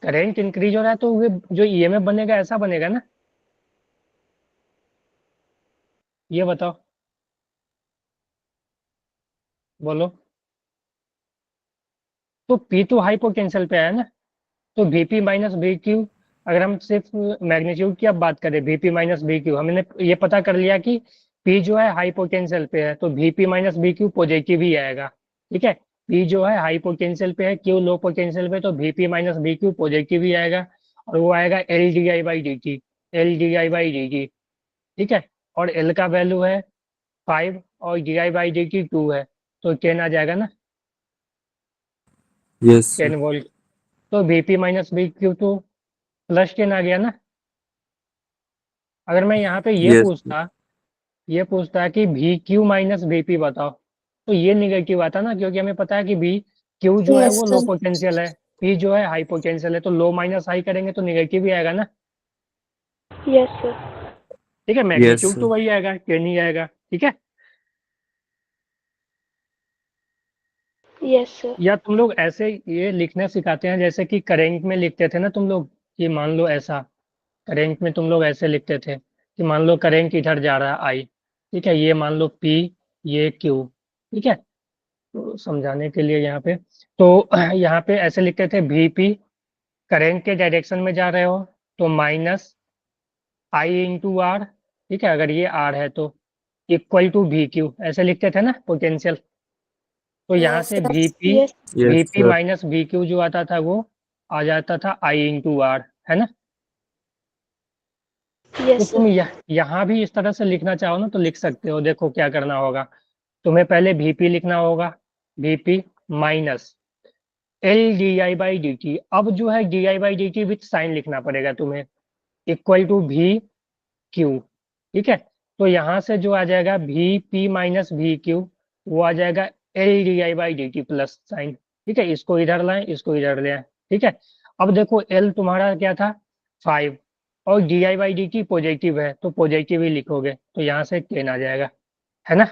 करंट इंक्रीज हो रहा है तो वो जो ईएमएफ बनेगा ऐसा बनेगा ना। ये बताओ, बोलो। तो पी तो हाई पोटेंशियल पे है ना, तो वीपी माइनस वी क्यू, अगर हम सिर्फ मैग्नीट्यूड की अब बात करें, वीपी माइनस वी क्यू, हमने ये पता कर लिया कि पी जो है हाई पोटेंशियल पे है तो VP minus V Q positive ही आएगा, ठीक है। पी जो है हाई पोटेंशियल पे है, क्यू लो पोटेंशियल पे, तो VP minus V Q positive ही आएगा, और वो आएगा L D I by D T. L D I by D T, ठीक है। और एल का वैल्यू है 5 और D I by D T 2 है, तो 10 आ जाएगा ना, यस 10 वोल्ट। तो वीपी माइनस वी क्यू तो +10 आ गया ना। अगर मैं यहाँ पे यस ये पूछता कि वी क्यू माइनस वीपी बताओ, तो ये निगेटिव आता ना, क्योंकि हमें पता है कि वी क्यू जो है यस वो लो सर। पोटेंशियल है, पी जो है हाई पोटेंशियल है, तो लो माइनस हाई करेंगे तो निगेटिव ही आएगा ना। Yes sir. ठीक है, यस मैग्नीट्यूड तो वही आएगा, 10 ही आएगा, ठीक है। Yes sir. या तुम लोग ऐसे ये लिखना सिखाते हैं जैसे कि करेंट में लिखते थे ना तुम लोग, कि मान लो ऐसा, करेंट में तुम लोग ऐसे लिखते थे कि मान लो करेंट इधर जा रहा है आई, ठीक है, ये मान लो पी, ये क्यू, ठीक है। तो समझाने के लिए यहाँ पे, तो यहाँ पे ऐसे लिखते थे वीपी, करंट के डायरेक्शन में जा रहे हो तो -I × R, ठीक है, अगर ये R है तो इक्वल टू वी क्यू, ऐसे लिखते थे ना पोटेंशियल। तो यहाँ यस से sir. VP yes. Yes VP sir minus V Q जो आता था वो आ जाता था I × R, है ना। यस तुम यहाँ भी इस तरह से लिखना चाहो ना तो लिख सकते हो। देखो क्या करना होगा, तुम्हें पहले VP लिखना होगा, VP माइनस LdI/dt। अब जो है DI/dt विथ साइन लिखना पड़ेगा तुम्हें, इक्वल टू VQ। ठीक है, तो यहाँ से जो आ जाएगा VP माइनस VQ, वो आ जाएगा LdI/dt प्लस साइन। ठीक है, इसको इधर लाएं, इसको इधर ले आएं। ठीक है, अब देखो L तुम्हारा क्या था 5, और DI/dt पॉजिटिव है तो पॉजिटिव ही लिखोगे, तो यहाँ से 10 आ जाएगा, है ना।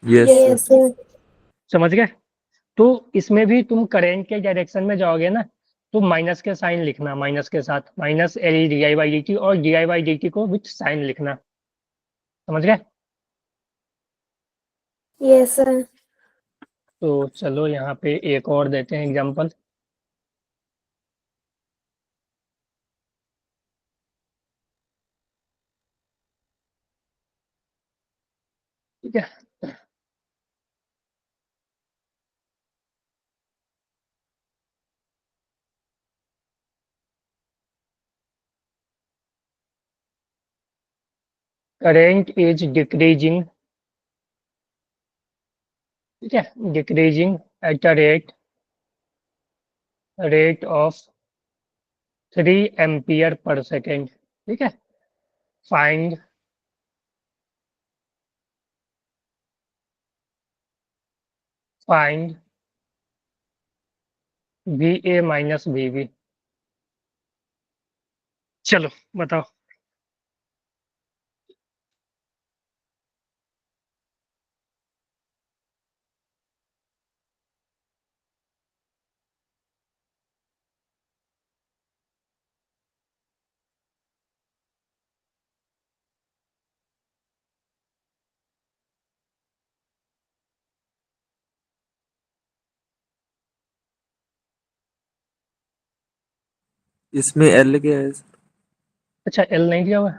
Yes yes sir. सर। समझ गए। तो इसमें भी तुम करेंट के डायरेक्शन में जाओगे ना, तो माइनस के साइन लिखना, माइनस के साथ माइनस LdI/dt, और DI/dt को विथ साइन लिखना। समझ गए। Yes sir. तो चलो यहाँ पे एक और देते हैं एग्जांपल। ठीक है, करेंट इज डिक्रीजिंग। ठीक है, decreasing at a rate of 3 ampere per second. ठीक है, find find VA minus VB। चलो बताओ। इसमें एल क्या है सर? अच्छा, L नहीं दिया हुआ,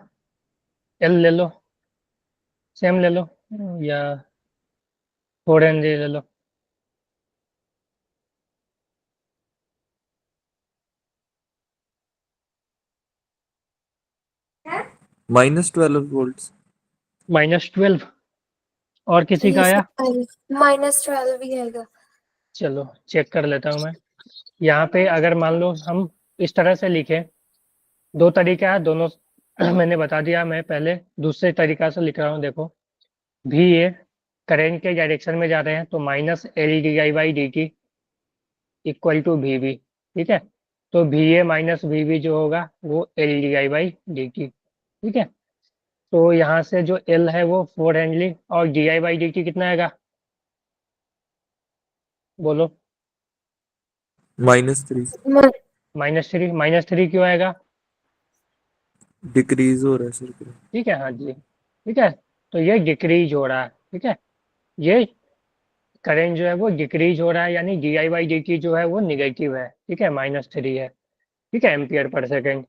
L ले लो, सेम ले लो, या 4 Henry ले लो। -12 वोल्ट। -12, और किसी का यस आया? सर, -12 ही आएगा। चलो चेक कर लेता हूँ मैं। यहाँ पे अगर मान लो हम इस तरह से लिखें, दो तरीका है दोनों मैंने बता दिया। मैं पहले दूसरे तरीका से लिख रहा हूँ, देखो। VA करेंट के डायरेक्शन में जा रहे हैं तो -LdI/dt इक्वल टू VB। ठीक है, तो VA माइनस VB जो होगा वो LdI/dt। ठीक है, तो यहाँ से जो L है वो 4 हेनरी, और DI/dt कितना आएगा, बोलो। -3। -3। -3 क्यों आएगा? डिक्रीज हो रहा है सर। ठीक है, हाँ जी। ठीक है, तो ये डिक्रीज हो रहा है। ठीक है, ये करंट जो है वो डिक्रीज हो रहा है, यानी DI/dt जो है वो निगेटिव है। ठीक है, -3 है। ठीक है, एम्पियर पर सेकेंड।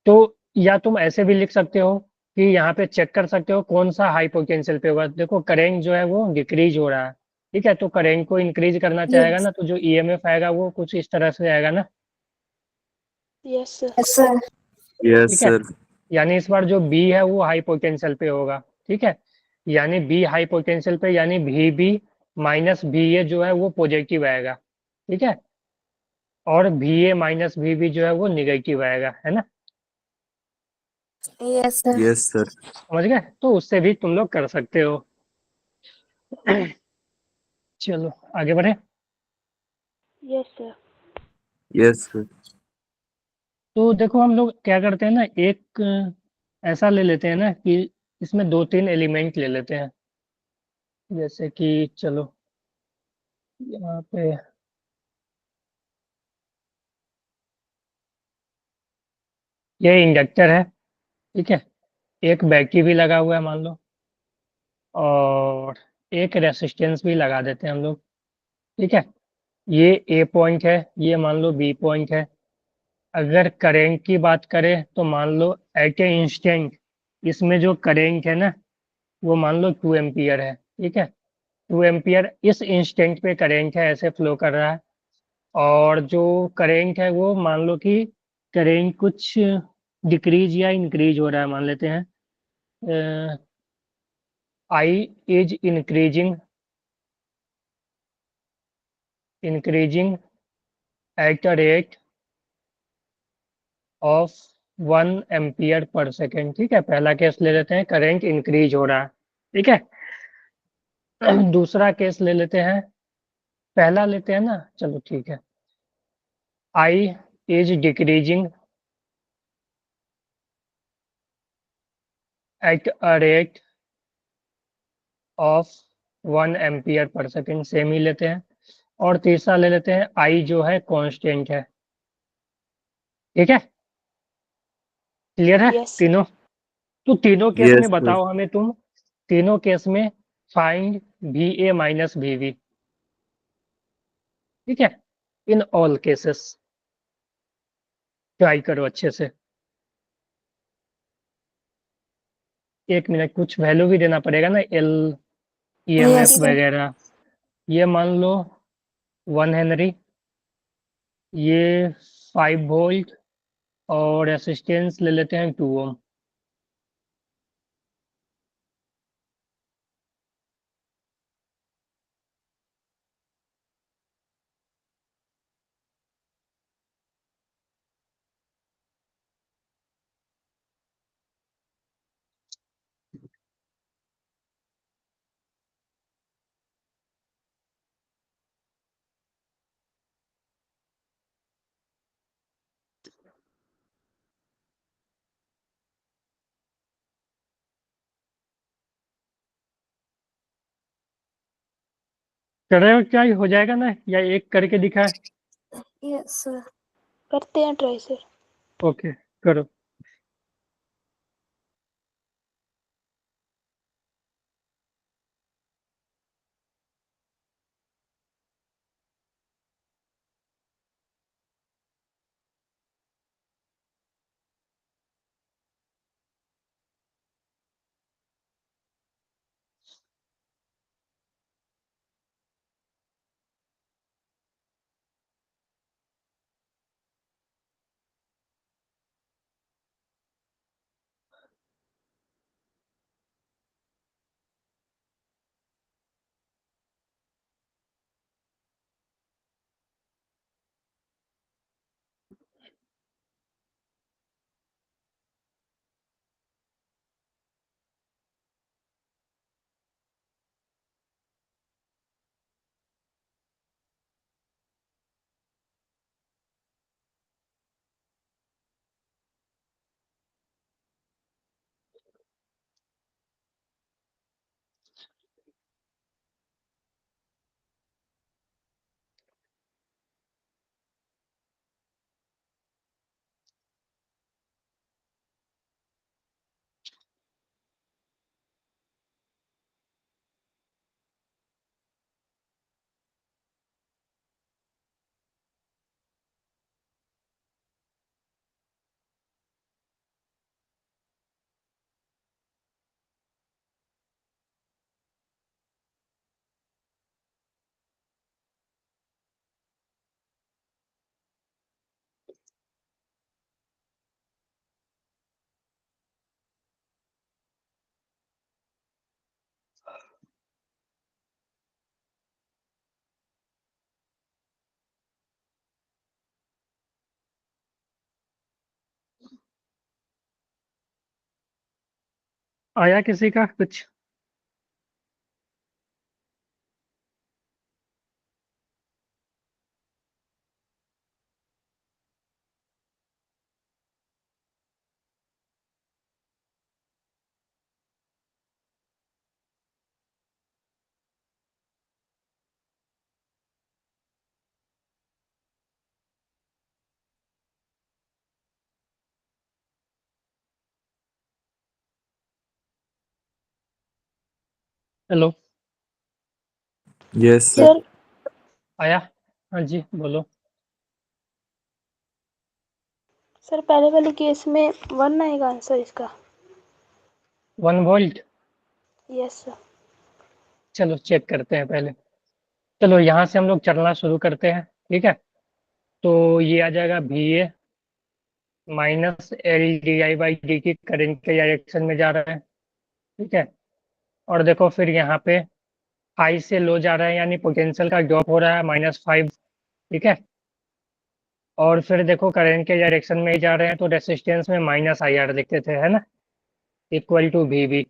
तो या तुम ऐसे भी लिख सकते हो कि यहाँ पे चेक कर सकते हो कौन सा हाई पोटेंशियल पे होगा। देखो करंट जो है वो डिक्रीज हो रहा है। ठीक है, तो करंट को इंक्रीज करना चाहेगा यस ना, तो जो EMF आएगा वो कुछ इस तरह से आएगा ना। Yes sir. सर। यस ठीक है, सर। यानी इस बार जो B है वो हाई पोटेंशियल पे होगा। ठीक है, यानी B हाई पोटेंशियल पे, यानी VB माइनस VA जो है वो पॉजिटिव आएगा। ठीक है, और VA माइनस VB जो है वो निगेटिव आएगा, है ना। Yes sir. Yes sir. समझ गए, तो उससे भी तुम लोग कर सकते हो। चलो आगे बढ़े। Yes sir. Yes sir. तो देखो हम लोग क्या करते हैं ना, एक ऐसा ले लेते हैं ना कि इसमें 2-3 एलिमेंट ले लेते हैं। जैसे कि चलो यहाँ पे ये इंडक्टर है। ठीक है, एक बैटरी भी लगा हुआ है मान लो, और एक रेसिस्टेंस भी लगा देते हैं हम लोग। ठीक है, ये A पॉइंट है, ये मान लो B पॉइंट है। अगर करंट की बात करें तो मान लो एट ए इंस्टेंट इसमें जो करंट है ना वो मान लो 2 एम्पियर है। ठीक है, 2 एम्पियर इस इंस्टेंट पे करंट है, ऐसे फ्लो कर रहा है। और जो करंट है वो मान लो कि करंट कुछ डिक्रीज या इंक्रीज हो रहा है, मान लेते हैं I is increasing at the rate of 1 ampere per second. ठीक है, पहला केस ले लेते हैं, करंट इंक्रीज हो रहा है। ठीक है, दूसरा केस ले लेते हैं, पहला लेते हैं ना, चलो ठीक है, I is decreasing at a rate of 1 ampere per second, same ही लेते हैं। और तीसरा ले लेते हैं, आई जो है कांस्टेंट है। ठीक है, क्लियर है यस सर। तीनों? तो तीनों केस Yes, में sir. बताओ हमें तुम, तीनों केस में find V A minus V V. ठीक है, इन ऑल केसेस ट्राई करो अच्छे से। 1 मिनट, कुछ वैल्यू भी देना पड़ेगा ना, एल ईएमएफ Yes, sir. वगैरह। ये मान लो 1 हेनरी, ये 5 वोल्ट, और रेसिस्टेंस ले लेते हैं 2 ओम। कर रहे हो क्या, हो जाएगा ना, या एक करके दिखाए? Yes, sir. करते हैं ट्राई सर। ओके, करो। आया किसी का कुछ? Hello, Yes, sir. सर आया? हाँ जी, बोलो। सर पहले वाले केस में 1 आएगा आंसर इसका। 1 वोल्ट, यस सर। चलो चेक करते हैं पहले। चलो यहाँ से हम लोग चलना शुरू करते हैं। ठीक है, तो ये आ जाएगा we A minus L D I by D T current के डायरेक्शन में जा रहा है, ठीक है। और देखो फिर यहाँ पे हाई से लो जा रहा है, यानी पोटेंशियल का ड्रॉप हो रहा है -5, ठीक है। और फिर देखो करंट के डायरेक्शन में ही जा रहे हैं, तो रेसिस्टेंस में -IR लिखते थे, है ना, इक्वल टू वी बी।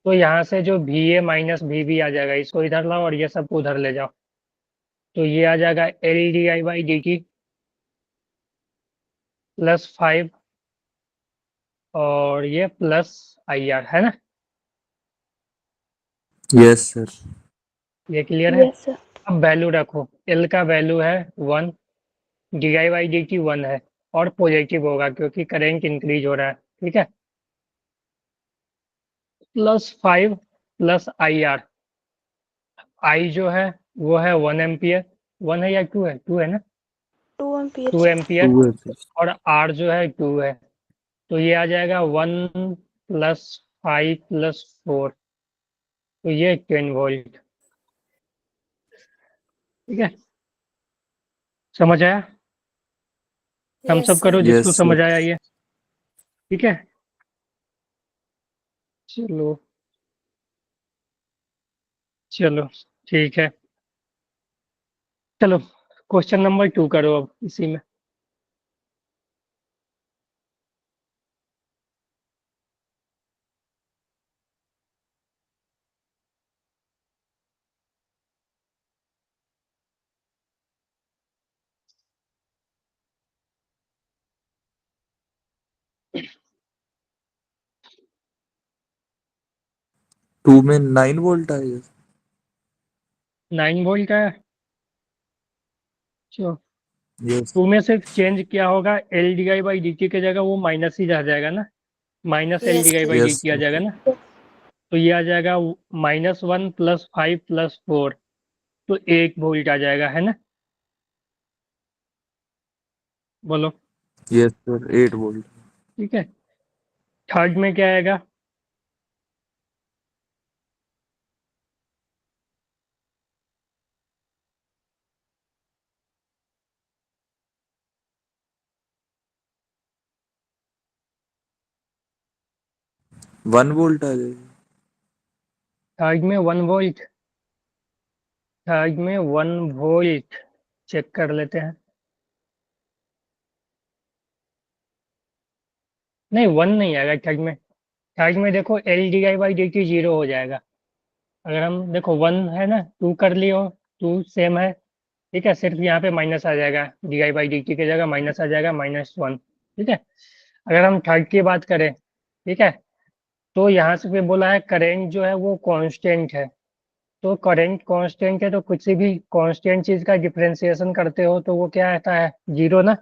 तो यहाँ से जो V A minus V B आ जाएगा, इसको इधर लाओ और ये सब उधर ले जाओ, तो ये आ जाएगा L D I by D T +5 और ये +IR, है ना। Yes sir. ये क्लियर है। Yes sir. अब वैल्यू रखो, एल का वैल्यू है 1, D I by D T 1 है और पॉजिटिव होगा क्योंकि करंट इंक्रीज हो रहा है, ठीक है। +5 +IR, आई जो है वो है 1 एम्पियर, 1 है या 2 है, 2 है ना, 2 एम्पियर 2 सर। एम्पियर। 2 है सर। और आर जो है 2 है, तो ये आ जाएगा 1 +5 +4, तो ये 10 वोल्ट, ठीक है। समझ आया? Thumbs Yes, up sir. करो यस जिसको समझ सर। आया ये, ठीक है। चलो चलो ठीक है। चलो क्वेश्चन नंबर 2 करो अब इसी में। टू में 9 वोल्ट आएगा। 9 वोल्ट का है। चलो यस 2 में सिर्फ चेंज क्या होगा, L D I by D T की जगह वो माइनस ही रह जाएगा ना, minus L Yes, D I sir. By D yes T आ जाएगा सर। ना। तो ये आ जाएगा -1 +5 +4, तो 1 वोल्ट आ जाएगा, है ना। बोलो। Yes sir 8 volt. ठीक है। थर्ड में क्या आएगा? 1 वोल्ट आ जाएगा। थर्ड में 1 वोल्ट, थर्ड में 1 वोल्ट चेक कर लेते हैं। नहीं 1 नहीं आएगा थर्ड में। थर्ड में देखो L D I by D T 0 हो जाएगा। अगर हम देखो 1 है ना, 2 कर लियो, 2 सेम है, ठीक है। सिर्फ यहाँ पे माइनस आ जाएगा, D I by D T की जगह माइनस आ जाएगा -1, ठीक है। अगर हम थर्ड की बात करें, ठीक है, तो यहाँ से भी बोला है करेंट जो है वो कांस्टेंट है। तो करंट कांस्टेंट है तो किसी भी कांस्टेंट चीज का डिफरेंशिएशन करते हो तो वो क्या आता है, 0 ना।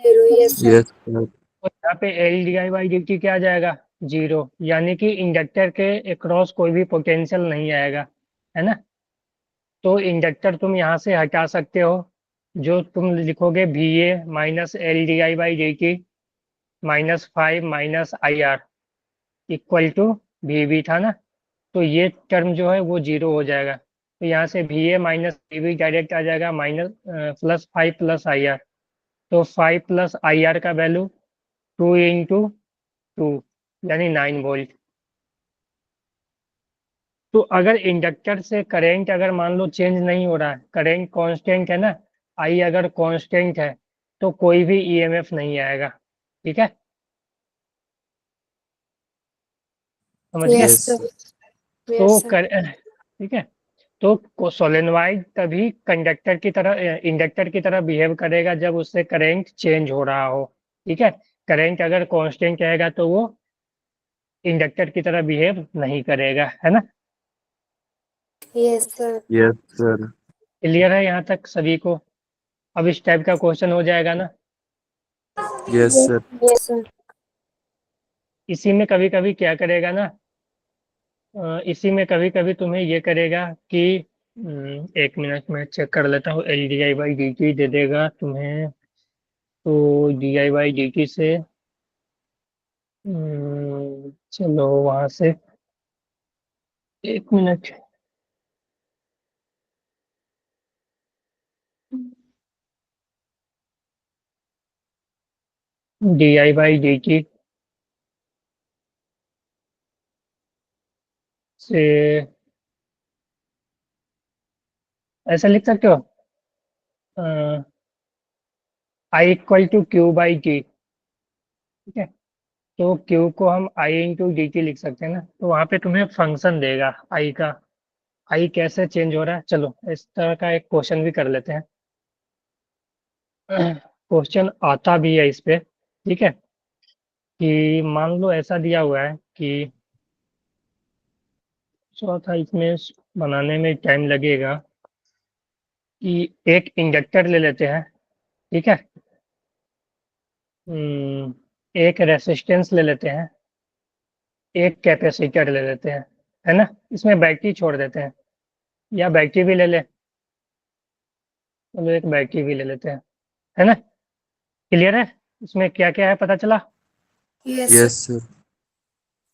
0, yes, sir. Yes sir. तो यहाँ पे L D I by D T क्या आ जाएगा, 0, यानी कि इंडक्टर के अक्रॉस कोई भी पोटेंशियल नहीं आएगा, है ना। तो इंडक्टर तुम यहाँ से हटा सकते हो, जो तुम लिखोगे V A minus L D I by D T -5 -IR equal to V B था ना। तो ये टर्म जो है वो 0 हो जाएगा, तो यहाँ से V A minus V B direct आ जाएगा +5 +IR। तो 5 +IR का वैल्यू 2 × 2 यानी 9 वोल्ट। तो अगर इंडक्टर से करंट अगर मान लो चेंज नहीं हो रहा है, करंट कांस्टेंट है ना, आई अगर कांस्टेंट है, तो कोई भी ईएमएफ नहीं आएगा, ठीक है। समझ गए? Yes, yes sir. Sir. Yes, तो sir. ठीक है। तो सोलेनोइड तभी कंडक्टर की तरह इंडक्टर की तरह बिहेव करेगा जब उससे करंट चेंज हो रहा हो, ठीक है। करंट अगर कांस्टेंट रहेगा तो वो इंडक्टर की तरह बिहेव नहीं करेगा, है ना। Yes, sir. Yes sir. Clear है यहाँ तक सभी को? अब इस टाइप का क्वेश्चन हो जाएगा ना। Yes sir. Yes, sir. इसी में कभी कभी क्या करेगा ना, इसी में कभी कभी तुम्हें ये करेगा कि 1 मिनट में चेक कर लेता हूँ, L D I by D T दे देगा तुम्हें, तो D I by D T से चलो वहां से 1 मिनट। di/dt से ऐसा लिख सकते हो I = Q/T, ठीक है। तो Q को हम I × dt लिख सकते हैं ना, तो वहां पे तुम्हें फंक्शन देगा I का। I कैसे चेंज हो रहा है, चलो इस तरह का एक क्वेश्चन भी कर लेते हैं। क्वेश्चन आता भी है इस पे, ठीक है, कि मान लो ऐसा दिया हुआ है कि चौथा इसमें बनाने में टाइम लगेगा, कि एक इंडक्टर ले लेते हैं, ठीक है, एक रेसिस्टेंस ले लेते हैं, एक कैपेसिटर ले लेते हैं, है ना, इसमें बैटरी छोड़ देते हैं, या बैटरी भी ले ले, चलो एक बैटरी भी ले लेते हैं, है ना। क्लियर है, इसमें क्या क्या है पता चला। Yes, Yes, sir. sir.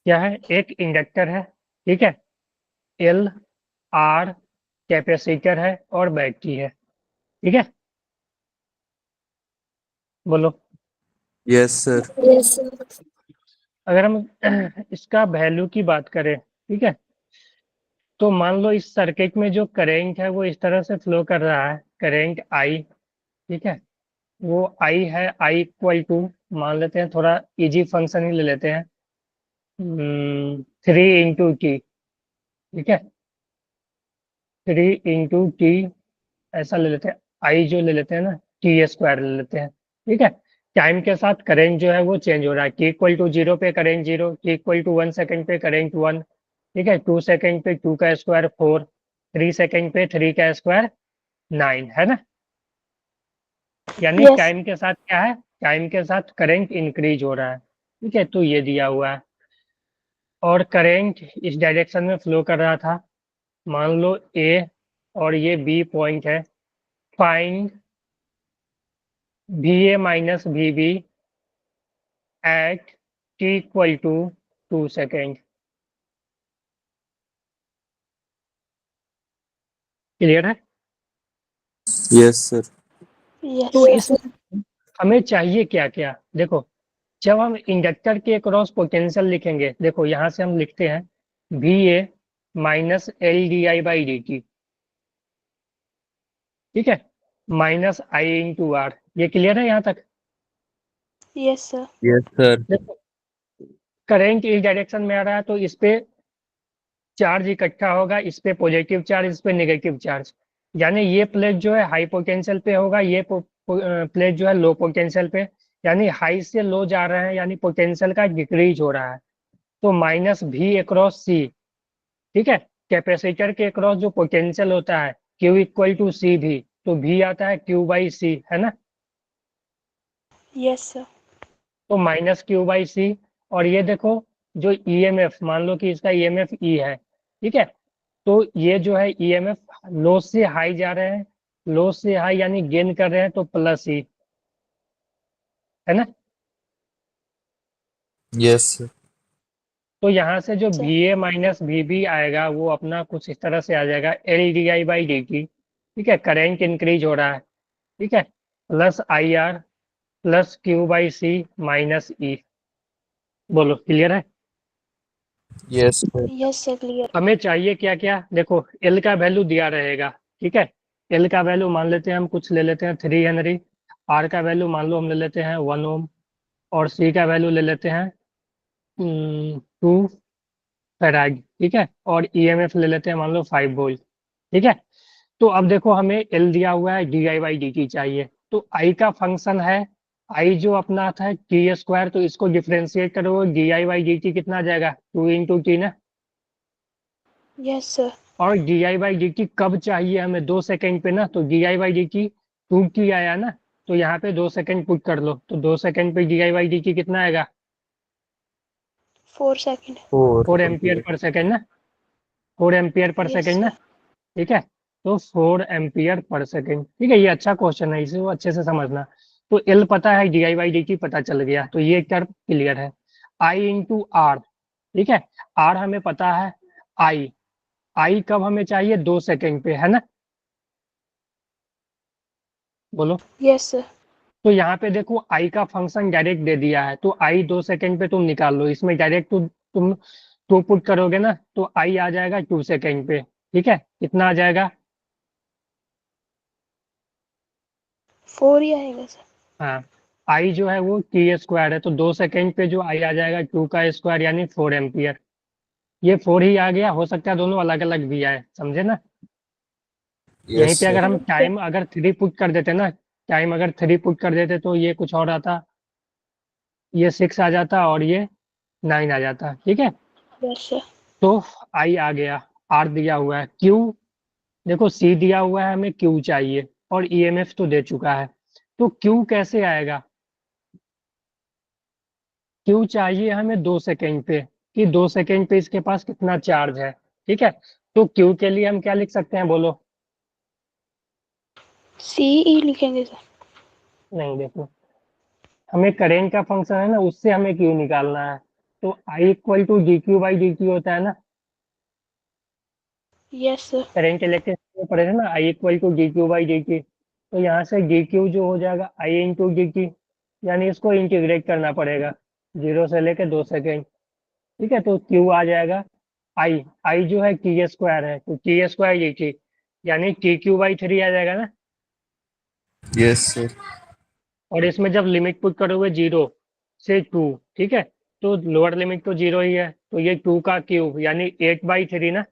क्या है, एक इंडक्टर है, ठीक है, एल आर कैपेसिटर है और बैटरी है, ठीक है, बोलो। Yes, sir. Yes, sir. अगर हम इसका वैल्यू की बात करें, ठीक है, तो मान लो इस सर्किट में जो करंट है वो इस तरह से फ्लो कर रहा है, करंट आई, ठीक है, वो आई है, आई = मान लेते हैं, थोड़ा इजी फंक्शन ही ले लेते हैं, 3 × T, ठीक है, 3 × T ऐसा ले लेते हैं, आई जो ले लेते हैं ना, T² ले लेते हैं, ठीक है। टाइम के साथ करंट जो है वो चेंज हो रहा है, T = 0 पे करंट 0, T = 1 सेकंड पे करंट 1, ठीक है, 2 सेकंड पे 2 का स्क्वायर 4, 3 सेकंड पे 3 का स्क्वायर 9, है ना। यानी Yes. टाइम के साथ क्या है, टाइम के साथ करंट इंक्रीज हो रहा है, ठीक है, तो ये दिया हुआ है, और करंट इस डायरेक्शन में फ्लो कर रहा था, मान लो ए और ये बी पॉइंट है, find VA - VB at T = 2 second. Clear है। Yes, sir. Yes. तो Yes, इसमें हमें चाहिए क्या क्या, देखो, जब हम इंडक्टर के क्रॉस पोटेंशियल लिखेंगे, देखो यहाँ से हम लिखते हैं VA - LdI/dt, ठीक है, -I × R, ये क्लियर है यहाँ तक। Yes, sir. Yes, sir. देखो करंट इस डायरेक्शन में आ रहा है, तो इस पे चार्ज इकट्ठा होगा, इस पे पॉजिटिव चार्ज, इस पे नेगेटिव चार्ज, यानी ये प्लेट जो है हाई पोटेंशियल पे होगा, ये प्लेट जो है लो पोटेंशियल पे, यानी हाई से लो जा रहे हैं, यानी पोटेंशियल का डिक्रीज हो रहा है, तो -V/C, ठीक है, कैपेसिटर के क्रॉस जो पोटेंशियल होता है Q = CV, तो V आता है Q/C, है ना, Yes, sir. तो -Q/C, और ये देखो जो EMF, मान लो कि इसका EMF E है, ठीक है, तो ये जो है EMF लो से हाई जा रहे हैं, लो से हाई यानी गेन कर रहे हैं, तो +E, है ना। Yes, sir. तो यहाँ से जो Sir. VA - VB आएगा वो अपना कुछ इस तरह से आ जाएगा, LdI/dt, ठीक है, करंट इंक्रीज हो रहा है, ठीक है, +IR +Q/C -E, बोलो क्लियर है। Yes, sir. Yes, sir. Clear. हमें चाहिए क्या क्या, देखो एल का वैल्यू दिया रहेगा, ठीक है, एल का वैल्यू मान लेते हैं हम, कुछ ले लेते हैं 3 हेनरी, आर का वैल्यू मान लो हम ले लेते हैं 1 ओम, और सी का वैल्यू ले लेते हैं 2 फैराड, ठीक है, और ईएमएफ ले लेते हैं मान लो 5 वोल्ट, ठीक है। तो अब देखो हमें एल दिया हुआ है, DI/dt चाहिए, तो आई का फंक्शन है, आई जो अपना था T², तो इसको डिफ्रेंशिएट करोगे, DI/dt कितना आ जाएगा, 2 × T ना, Yes, sir. और DI/dt कब चाहिए हमें, 2 सेकंड पे ना, तो DI/dt 2T आया ना, तो यहाँ पे 2 सेकंड पुट कर लो, तो 2 सेकंड पे DI/dt कितना आएगा, 4 seconds. 4 एम्पियर पर सेकंड ना, 4 एम्पियर पर Yes, सेकंड ना, sir. ठीक है, तो 4 एम्पियर पर सेकंड, ठीक है, ये अच्छा क्वेश्चन है, इसे वो अच्छे से समझना। तो एल पता है, DI/dt पता चल गया, तो ये टर्म क्लियर है। आई × R, ठीक है, आर हमें पता है, आई आई कब हमें चाहिए, 2 सेकंड पे, है ना, बोलो। Yes, sir. तो यहाँ पे देखो आई का फंक्शन डायरेक्ट दे दिया है, तो आई 2 सेकंड पे तुम निकाल लो, इसमें डायरेक्ट तुम टू पुट करोगे ना तो आई आ जाएगा 2 सेकंड पे। ठीक है, कितना आ जाएगा? 4 ही आएगा सर। हाँ, आई जो है वो टी स्क्वायर है, तो 2 सेकंड पे जो आई आ जाएगा 2 का स्क्वायर यानी 4 एम्पियर। ये 4 ही आ गया, हो सकता है दोनों अलग अलग भी आए, समझे ना? यहीं यस पे अगर सर। हम टाइम अगर 3 पुट कर देते ना, टाइम अगर 3 पुट कर देते तो ये कुछ और आता, ये 6 आ जाता और ये 9 आ जाता। ठीक है, यस सर। तो आई आ गया, आर दिया हुआ है, क्यू देखो सी दिया हुआ है, हमें क्यू चाहिए और ईएमएफ तो दे चुका है, तो क्यू कैसे आएगा? क्यू चाहिए हमें 2 सेकंड पे, कि 2 सेकंड पे इसके पास कितना चार्ज है। ठीक है, तो क्यू के लिए हम क्या लिख सकते हैं बोलो? सी ई लिखेंगे सर। नहीं, देखो हमें करेंट का फंक्शन है ना, उससे हमें क्यू निकालना है, तो I equal to D Q by D T होता है ना। Yes sir. करेंट इलेक्ट्रिक में पढ़े थे ना, I equal to D Q by D T, तो यहाँ से डी क्यू जो हो जाएगा आई इंटू डी टी, यानी इसको इंटीग्रेट करना पड़ेगा 0 से लेके 2 सेकंड। ठीक है, तो क्यू आ जाएगा आई, आई जो है टी स्क्वायर है, तो टी स्क्वायर डी टी यानी टी क्यू बाई 3 आ जाएगा ना। Yes sir. और इसमें जब लिमिट पुट करोगे 0 से 2, ठीक है, तो लोअर लिमिट तो 0 ही है, तो ये 2 का क्यूब यानी 8/3 ना।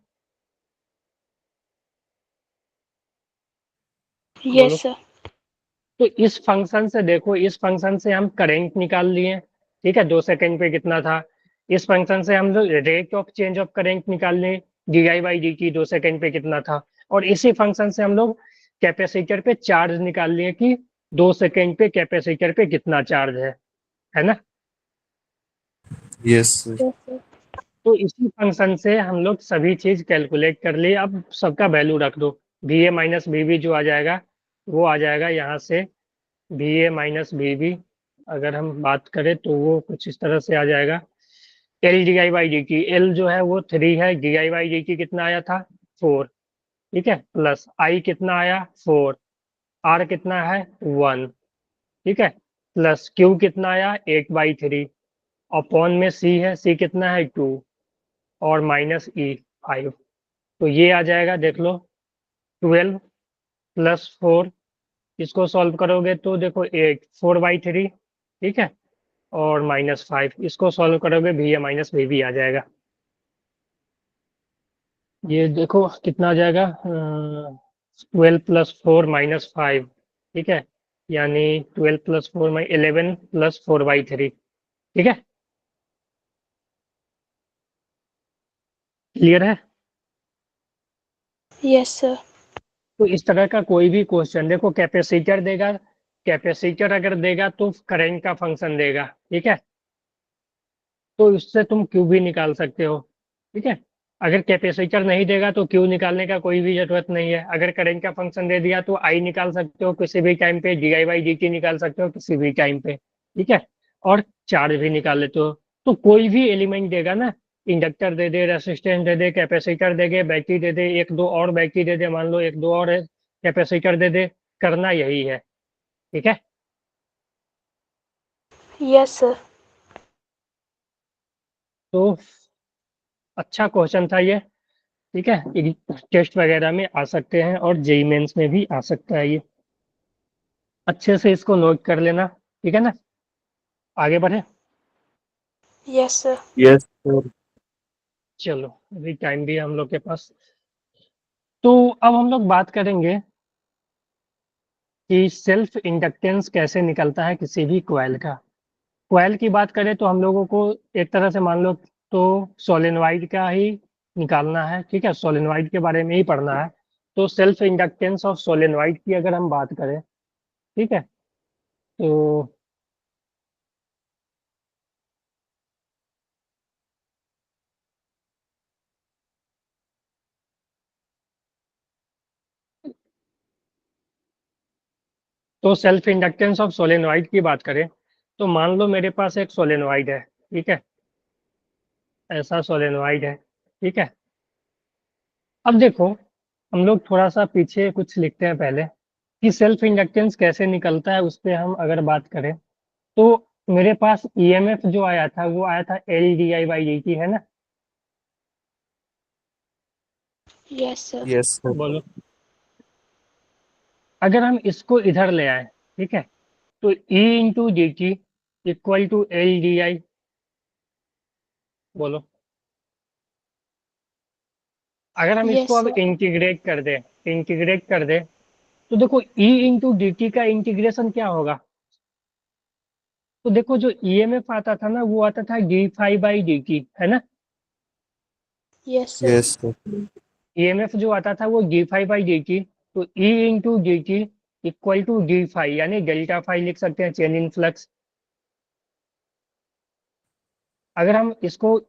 बोलो। Yes sir. तो इस फंक्शन से देखो, इस फंक्शन से हम करंट निकाल लिए। ठीक है, 2 सेकंड पे कितना था। इस फंक्शन से हम लोग rate of change of current निकाल लिए, D I by D T 2 second पे कितना था। और इसी फंक्शन से हम लोग कैपेसिटर पे चार्ज निकाल लिए कि 2 सेकंड पे कैपेसिटर पे कितना चार्ज है ना। Yes sir. Yes sir. तो इसी फंक्शन से हम लोग सभी चीज कैलकुलेट कर लिए, अब सबका वैल्यू रख दो। V A minus B B जो आ जाएगा वो आ जाएगा यहाँ से, V A minus B B अगर हम बात करें तो वो कुछ इस तरह से आ जाएगा। L D I by D T, L जो है वो 3 है, D I by D T कितना आया था 4। ठीक है, प्लस आई कितना आया 4, आर कितना है 1। ठीक है, प्लस क्यू कितना आया 8/3, अपॉन में सी है, सी कितना है 2, और माइनस ई 5। तो ये आ जाएगा देख लो 12 प्लस 4, इसको सॉल्व करोगे तो देखो 8 4/3। ठीक है, और -5, इसको सॉल्व करोगे भी ए माइनस भी भी आ जाएगा। ये देखो कितना आ जाएगा 12 प्लस 4 -5। ठीक है, यानी 12 प्लस 4 11 प्लस 4/3। ठीक है, क्लियर है? Yes sir. तो इस तरह का कोई भी क्वेश्चन देखो, कैपेसिटर देगा, कैपेसिटर अगर देगा तो करंट का फंक्शन देगा। ठीक है, तो इससे तुम क्यू भी निकाल सकते हो। ठीक है, अगर कैपेसिटर नहीं देगा तो क्यू निकालने का कोई भी जरूरत नहीं है। अगर करंट का फंक्शन दे दिया तो आई निकाल सकते हो किसी भी टाइम पे, D I by D T निकाल सकते हो किसी भी टाइम पे। ठीक है, और चार्ज भी निकाल लेते हो। तो कोई भी एलिमेंट देगा ना, इंडक्टर दे दे, रेसिस्टेंस दे दे, कैपेसिटर दे दे, बैटरी दे दे, एक दो और बैटरी दे दे, मान लो एक दो और कैपेसिटर दे दे, करना यही है। ठीक है, यस सर। तो अच्छा क्वेश्चन था ये। ठीक है, टेस्ट वगैरह में आ सकते हैं और जेई मेंस में भी आ सकता है ये, अच्छे से इसको नोट कर लेना। ठीक है ना, आगे बढ़े। Yes sir. Yes sir. चलो, अभी टाइम भी है हम लोग के पास, तो अब हम लोग बात करेंगे कि सेल्फ इंडक्टेंस कैसे निकलता है किसी भी कॉइल का। कॉइल की बात करें तो हम लोगों को एक तरह से मान लो तो सोलेनोइड का ही निकालना है। ठीक है, सोलेनोइड के बारे में ही पढ़ना है। तो सेल्फ इंडक्टेंस ऑफ सोलेनोइड की अगर हम बात करें, ठीक है, तो सेल्फ इंडक्टेंस ऑफ सोलेनोइड की बात करें तो मान लो मेरे पास एक सोलेनोइड है। ठीक है, ऐसा सोलेनोइड है। ठीक है, अब देखो हम लोग थोड़ा सा पीछे कुछ लिखते हैं पहले। कि सेल्फ इंडक्टेंस कैसे निकलता है उस पर हम अगर बात करें तो मेरे पास ईएमएफ जो आया था वो आया था L D I by D T, है ना। Yes sir. Yes sir. बोलो, अगर हम इसको इधर ले आए, ठीक है, तो E into D T equal to L D I. बोलो, अगर हम यस इसको अब सर। इंटीग्रेट कर दे तो देखो ई इंटू डी टी का इंटीग्रेशन क्या होगा। तो देखो जो ईएमएफ आता था ना वो आता था D phi by D T, है ना। Yes sir. Yes sir. EMF जो आता था वो D phi by D T, तो E into D T equal to D phi, यानी डेल्टा फाई लिख सकते हैं, चेंज इन फ्लक्स। अगर हम इसको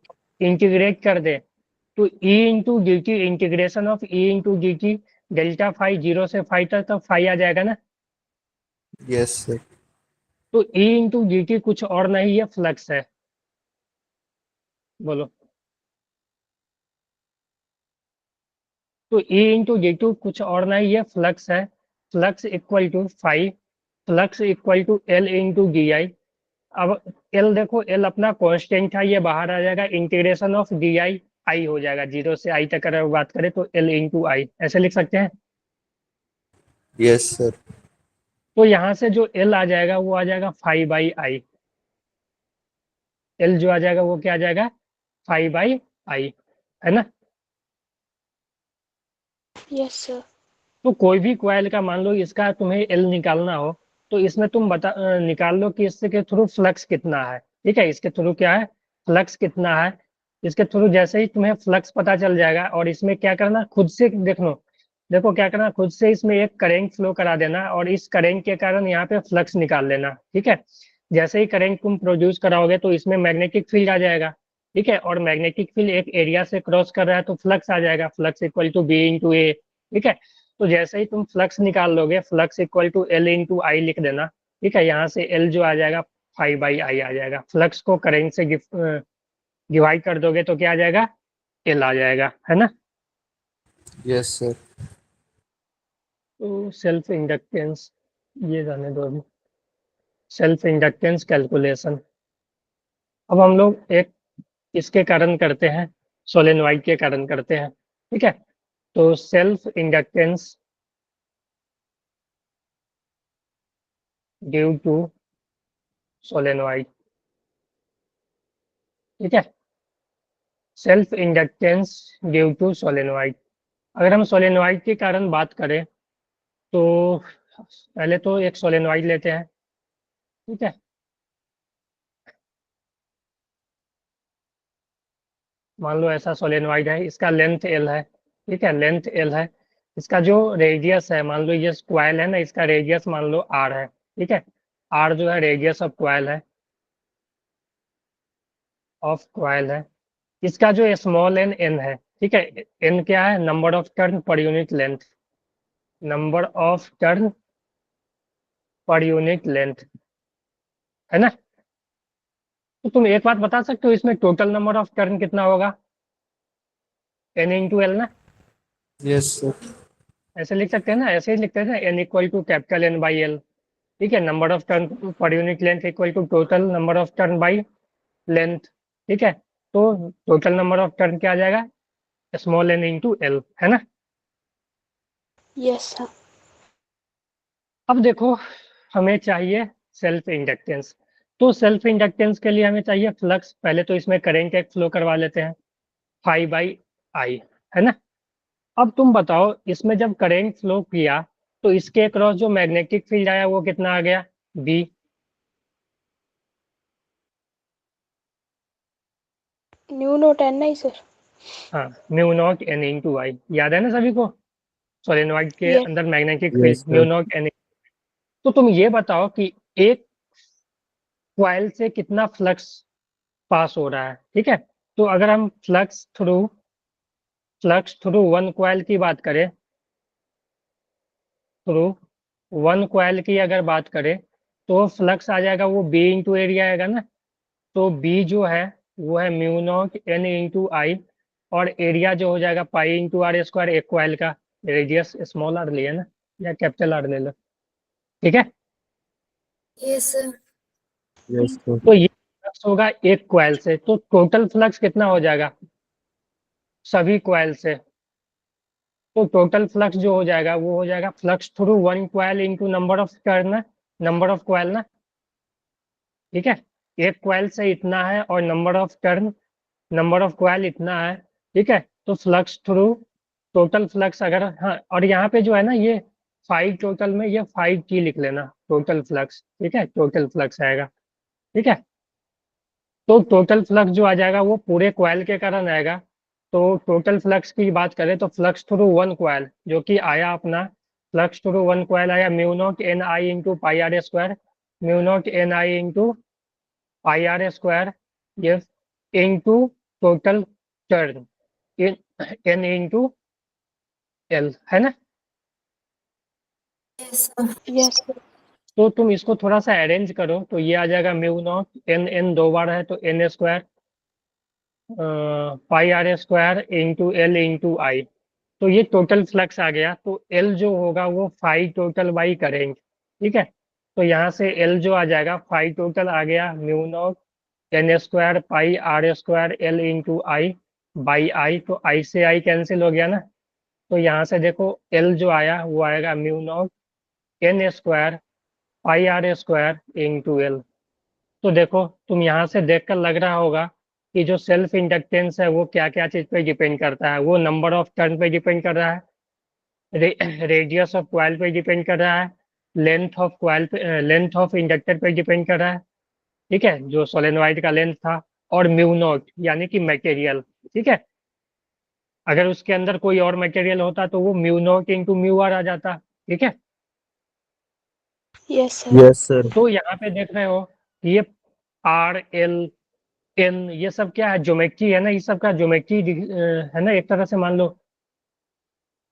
इंटीग्रेट कर दें तो E into D T, integration of E into D T delta phi 0 से फाई तक, तो फाई आ जाएगा ना। Yes sir. तो ई इंटू डी टी कुछ और नहीं, ये फ्लक्स है। बोलो, तो ई इंटू डी टू कुछ और नहीं, ये फ्लक्स है। Flux equal to phi, flux equal to L into D I. अब एल देखो, एल अपना कांस्टेंट था, ये बाहर आ जाएगा, इंटीग्रेशन ऑफ डी आई आई हो जाएगा, 0 से आई तक अगर बात करें तो एल इंटू आई ऐसे लिख सकते हैं। Yes sir. तो यहाँ से जो एल आ जाएगा वो आ जाएगा फाई बाई आई। एल जो आ जाएगा वो क्या आ जाएगा, फाई बाई आई, है ना। Yes sir. तो कोई भी कॉइल का मान लो इसका तुम्हें एल निकालना हो तो इसमें तुम निकाल लो कि इसके थ्रू फ्लक्स कितना है, ठीक है, इसके थ्रू क्या है, फ्लक्स कितना है। इसके थ्रू जैसे ही तुम्हें फ्लक्स पता चल जाएगा, और इसमें क्या करना, खुद से देख लो, देखो क्या करना, खुद से इसमें एक करंट फ्लो करा देना और इस करंट के कारण यहाँ पे फ्लक्स निकाल लेना, ठीक है। जैसे ही करंट तुम प्रोड्यूस कराओगे तो इसमें मैग्नेटिक फील्ड आ जाएगा, ठीक है, और मैग्नेटिक फील्ड एक एरिया से क्रॉस कर रहा है तो फ्लक्स आ जाएगा, flux equal to B into A, ठीक है। तो जैसे ही तुम फ्लक्स निकाल लोगे, flux equal to L into I लिख देना, ठीक है, यहाँ से एल जो आ जाएगा फाई बाई आई आ जाएगा। फ्लक्स को करंट से डिवाइड कर दोगे तो क्या आ जाएगा, एल आ जाएगा, है ना। Yes sir. तो सेल्फ इंडक्टेंस ये जाने दो अभी, सेल्फ इंडक्टेंस कैलकुलेशन। अब हम लोग एक इसके कारण करते हैं, सोलेनोइड के कारण करते हैं, ठीक है। तो self inductance due to solenoid, ठीक है, self inductance due to solenoid. अगर हम सोलेनोइड के कारण बात करें तो पहले तो एक सोलेनोइड लेते हैं, ठीक है। मान लो ऐसा सोलेनोइड है, इसका लेंथ एल है, ठीक है, लेंथ एल है। इसका जो रेडियस है, मान लो ये क्वाइल है ना, इसका रेडियस मान लो आर है, ठीक है। आर जो है रेडियस ऑफ क्वाइल है, इसका जो स्मॉल एन एन है, ठीक है। एन क्या है, number of turn per unit length, number of turn per unit length, है ना। तो तुम एक बात बता सकते हो इसमें टोटल नंबर ऑफ टर्न कितना होगा, एन इंटू एल ना, यस सर। ऐसे लिख सकते हैं ना, ऐसे ही लिखते हैं ना, N equal to capital N by L, ठीक है। Number of turn per unit length equal to total number of turn by length, ठीक है। तो टोटल नंबर ऑफ टर्न क्या आ जाएगा, स्मॉल एन इंटू एल, है ना। Yes sir. अब देखो हमें चाहिए सेल्फ इंडक्टेंस। तो सेल्फ इंडक्टेंस के लिए हमें चाहिए फ्लक्स, पहले तो इसमें करंट एक फ्लो करवा लेते हैं, फाई बाई आई, है ना। अब तुम बताओ इसमें जब करंट फ्लो किया तो इसके अक्रॉस जो मैग्नेटिक फील्ड आया वो कितना आ गया, बी। न्यू नोट एन नहीं सर। हाँ, म्यू नॉट एन इंटू आई, याद है ना सभी को, सोलेनोइड के यस। अंदर magnetic yes field mu sir. Not an. तो तुम ये बताओ कि एक कॉइल से कितना फ्लक्स पास हो रहा है, ठीक है। तो अगर हम फ्लक्स थ्रू वन कॉइल की बात करें, थ्रू वन कॉइल की अगर बात करें तो फ्लक्स आ जाएगा वो बी इंटू एरिया आएगा ना। तो बी जो है वो है म्यू नॉट एन इंटू आई, और एरिया जो हो जाएगा पाई इंटू आर स्क्वायर, एक कॉइल का रेडियस स्मॉल आर लिया ना, या कैपिटल आर ले लो, ठीक है। Yes, sir. Yes sir. तो ये फ्लक्स होगा एक कॉइल से, तो टोटल फ्लक्स कितना हो जाएगा सभी कॉइल से? तो टोटल फ्लक्स जो हो जाएगा वो हो जाएगा flux through one coil into number of turn, number of coil ना, ठीक है। एक कॉइल से इतना है और number of turn, number of coil इतना है, ठीक है। तो फ्लक्स थ्रू टोटल फ्लक्स अगर, हाँ, और यहाँ पे जो है ना ये 5 टोटल में ये 5T लिख लेना टोटल फ्लक्स, ठीक है, टोटल फ्लक्स आएगा, ठीक है। तो टोटल फ्लक्स जो आ जाएगा वो पूरे कॉइल के कारण आएगा। तो टोटल फ्लक्स की बात करें तो फ्लक्स थ्रू वन कॉइल जो कि आया अपना, फ्लक्स थ्रू वन कॉइल आया mu naught N I into pi R square, mu naught N I into pi R square, ये into total turn N into L, है ना। Yes, sir. Yes, sir. तो तुम इसको थोड़ा सा अरेंज करो तो ये आ जाएगा म्यू नॉट एन, एन दो बार है तो N square pi R square into L into I. तो ये टोटल फ्लक्स आ गया, तो एल जो होगा वो 5 टोटल बाई करेंगे, ठीक है। तो यहाँ से एल जो आ जाएगा 5 टोटल आ गया mu naught N square pi R square L into I by I, तो आई से आई कैंसिल हो गया ना। तो यहाँ से देखो एल जो आया वो आएगा mu naught N square pi R square into L. तो देखो तुम यहाँ से देखकर लग रहा होगा कि जो सेल्फ इंडक्टेंस है वो क्या क्या चीज पे डिपेंड करता है, वो नंबर ऑफ टर्न पे डिपेंड कर रहा है, रेडियस ऑफ कॉइल पे डिपेंड कर रहा है, लेंथ ऑफ कॉइल पे, लेंथ ऑफ इंडक्टर पे डिपेंड कर रहा है, ठीक है, जो सोलेनोइड का लेंथ था, और म्यू नॉट यानी कि मटेरियल, ठीक है। अगर उसके अंदर कोई और मटेरियल होता तो वो mu naught into mu R आ जाता, ठीक है। Yes, sir. Yes sir. तो यहाँ पे देख रहे हो कि ये आर एल एन ये सब क्या है, ज्योमेट्री है ना, ये सब का ज्योमेट्री है ना एक तरह से मान लो,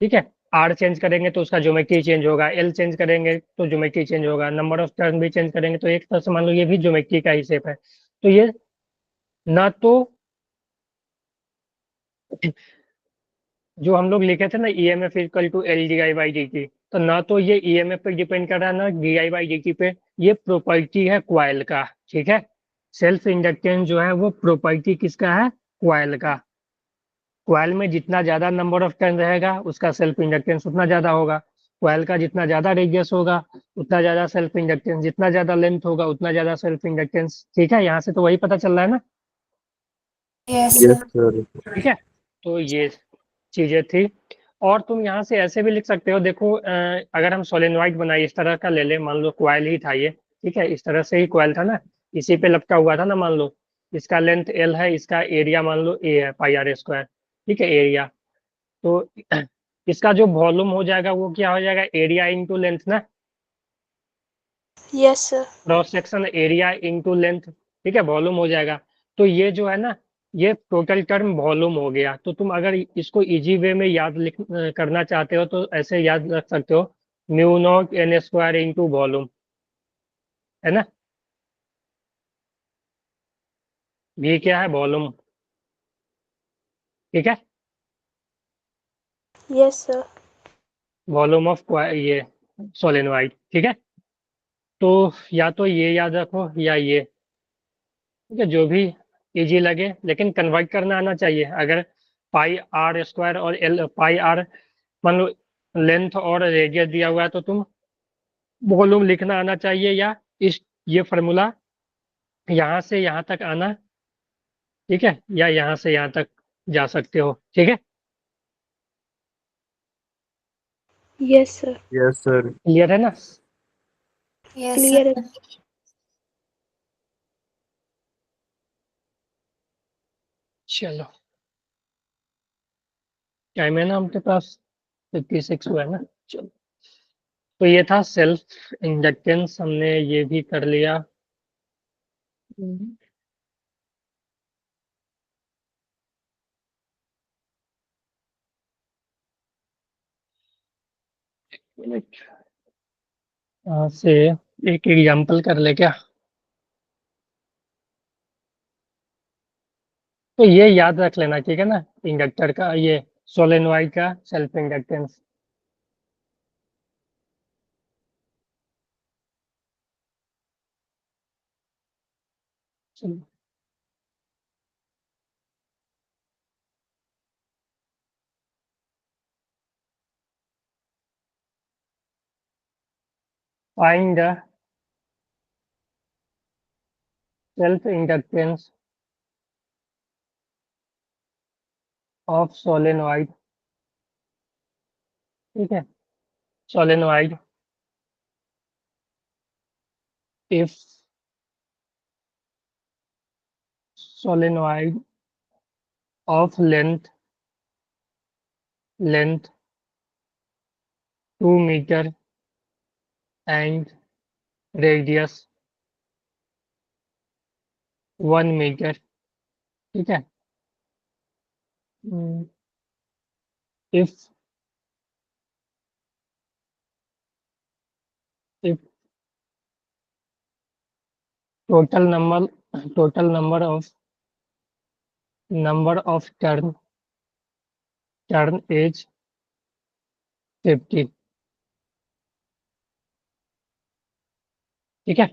ठीक है। आर चेंज करेंगे तो उसका ज्योमेट्री चेंज होगा, एल चेंज करेंगे तो ज्योमेट्री चेंज होगा, नंबर ऑफ टर्न भी चेंज करेंगे, तो एक तरह से मान लो ये भी ज्योमेट्री का ही शेप है। तो ये ना तो जो हम लोग लिखे थे ना EMF equal to L D I by D T, तो ना तो ये ईएमएफ पे डिपेंड कर रहा है ना D I by D T पे, ये प्रॉपर्टी है क्वाइल का, ठीक है। सेल्फ इंडक्टेंस जो है वो प्रॉपर्टी किसका है, क्वाइल का। क्वाइल में जितना ज्यादा नंबर ऑफ टर्न रहेगा उसका सेल्फ इंडक्टेंस उतना ज्यादा होगा, क्वाइल का जितना ज्यादा रेडियस होगा उतना ज्यादा सेल्फ इंडक्टेंस, जितना ज्यादा लेंथ होगा उतना ज्यादा सेल्फ इंडक्टेंस, ठीक है। यहाँ से तो वही पता चल रहा है ना, Yes, यस sir. सर। ठीक है। तो ये चीजें थी। और तुम यहाँ से ऐसे भी लिख सकते हो, देखो अगर हम सोलेनोइड बनाए इस तरह का ले ले, मान लो क्वाइल ही था ये, ठीक है, इस तरह से ही क्वाइल था ना, इसी पे लटका हुआ था ना, मान लो इसका लेंथ एल है, इसका एरिया मान लो ए है पाई आर स्क्वायर, ठीक है, एरिया। तो इसका जो वॉल्यूम हो जाएगा वो क्या हो जाएगा, एरिया इंटू लेंथ ना, Yes, sir. Cross section area into length, ठीक है, वॉल्यूम हो जाएगा। तो ये जो है ना ये टोटल टर्म वॉल्यूम हो गया। तो तुम अगर इसको इजी वे में याद करना चाहते हो तो ऐसे याद रख सकते हो, mu naught N square into volume, है ना। ये क्या है, वॉल्यूम, ठीक है, Yes, sir. वॉल्यूम ऑफ ये सोलेनोइड, ठीक है। तो या तो ये याद रखो या ये, ठीक है, जो भी इजी लगे, लेकिन कन्वर्ट करना आना चाहिए। अगर पाई आर स्क्वायर और एल पाई आर मान लो लेंथ और रेडियस दिया हुआ है तो तुम वॉल्यूम लिखना आना चाहिए, या इस ये फार्मूला यहाँ से यहाँ तक आना, ठीक है, या यहाँ से यहाँ तक जा सकते हो, ठीक है। Yes, sir. Yes sir. Clear है ना। Yes, Clear. sir. चलो टाइम है ना आपके पास, 56 हुआ है ना, चलो। तो ये था सेल्फ इंडक्टेंस, हमने ये भी कर लिया। मिनट, यहाँ से एक एग्जांपल कर ले क्या। तो ये याद रख लेना, ठीक है ना, इंडक्टर का ये सोलेनोइड का सेल्फ इंडक्टेंस। चलो find the self inductance of solenoid. ठीक है, solenoid if solenoid of length 2 meter and radius 1 meter. ठीक है, if total number of turn is 50. ठीक है,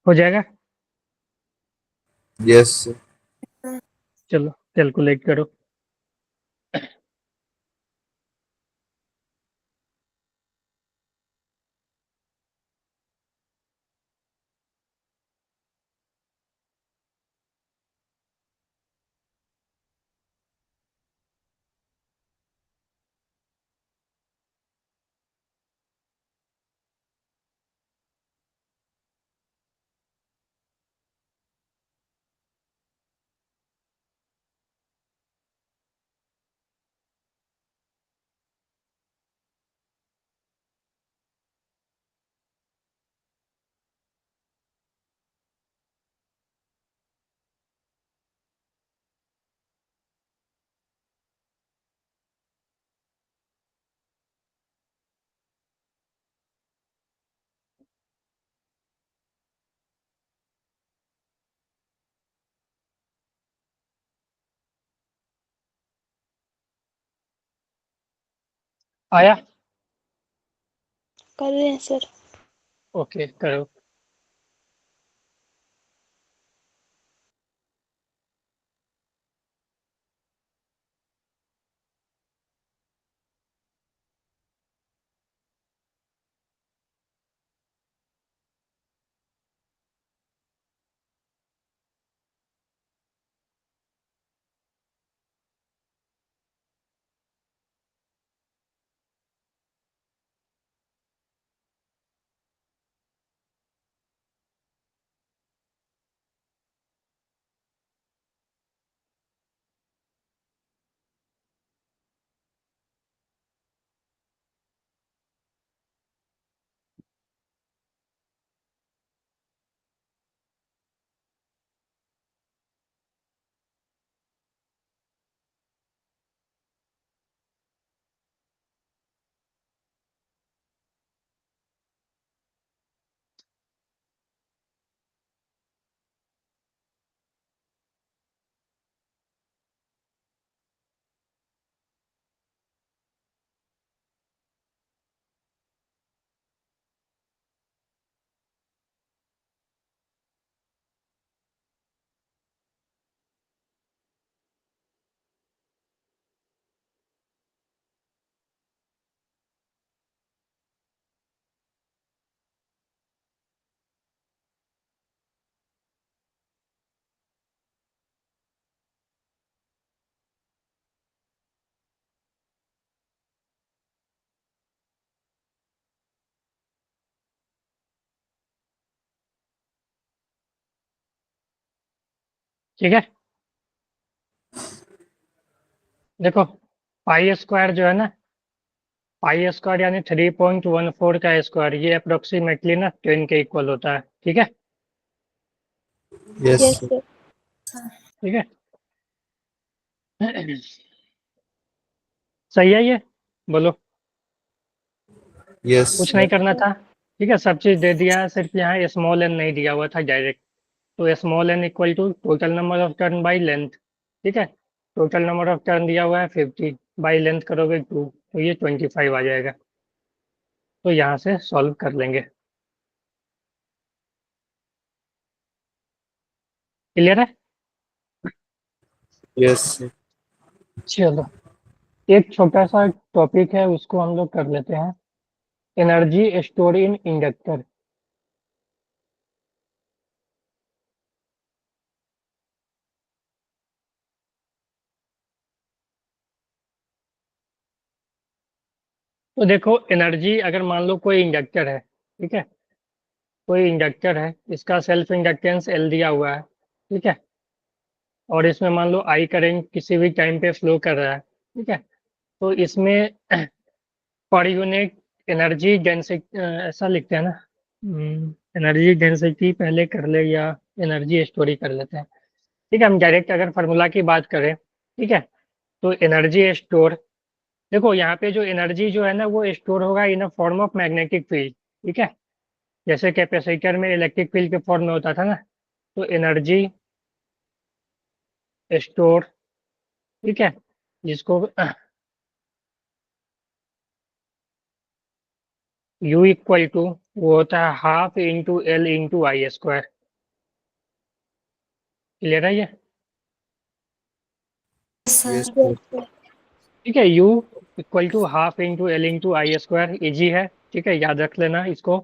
हो जाएगा। यस चलो कैलकुलेट करो। आया? कर रहे हैं सर। ओके करो। ठीक है, देखो पाई स्क्वायर जो है ना, पाई स्क्वायर यानी 3.14 का स्क्वायर, ये अप्रोक्सीमेटली ना 10 के इक्वल होता है। ठीक है, यस यस सर। ठीक है। सही है ये? बोलो। यस कुछ नहीं करना था। ठीक है, सब चीज दे दिया है, सिर्फ यहाँ स्मॉल एन नहीं दिया हुआ था डायरेक्ट। तो small n equal to total number of turn by length, ठीक है। टोटल नंबर ऑफ टर्न दिया हुआ है 50, बाई लेंथ करोगे 2, तो ये 25 आ जाएगा। तो यहाँ से सॉल्व कर लेंगे। क्लियर है? यस। चलो, एक छोटा सा टॉपिक है, उसको हम लोग कर लेते हैं। Energy store in inductor. तो देखो, एनर्जी अगर मान लो कोई इंडक्टर है, ठीक है, कोई इंडक्टर है, इसका सेल्फ इंडक्टेंस एल दिया हुआ है, ठीक है, और इसमें मान लो आई करंट किसी भी टाइम पे फ्लो कर रहा है, ठीक है। तो इसमें पर यूनिट एनर्जी डेंसिटी, ऐसा लिखते हैं ना, एनर्जी डेंसिटी पहले कर ले या एनर्जी स्टोरी कर लेते हैं, ठीक है। हम डायरेक्ट अगर फार्मूला की बात करें, ठीक है, तो एनर्जी स्टोर, देखो यहाँ पे जो एनर्जी जो है ना वो स्टोर होगा in a form of magnetic field, ठीक है। जैसे कैपेसिटर में इलेक्ट्रिक फील्ड के फॉर्म में होता था ना, तो एनर्जी स्टोर, ठीक है, जिसको U इक्वल टू वो होता है half into L into I square. Clear है ये? Yes, sir. Yes Yes, sir. ठीक है, U equal to half into L into I square, easy है, ठीक है, याद रख लेना इसको।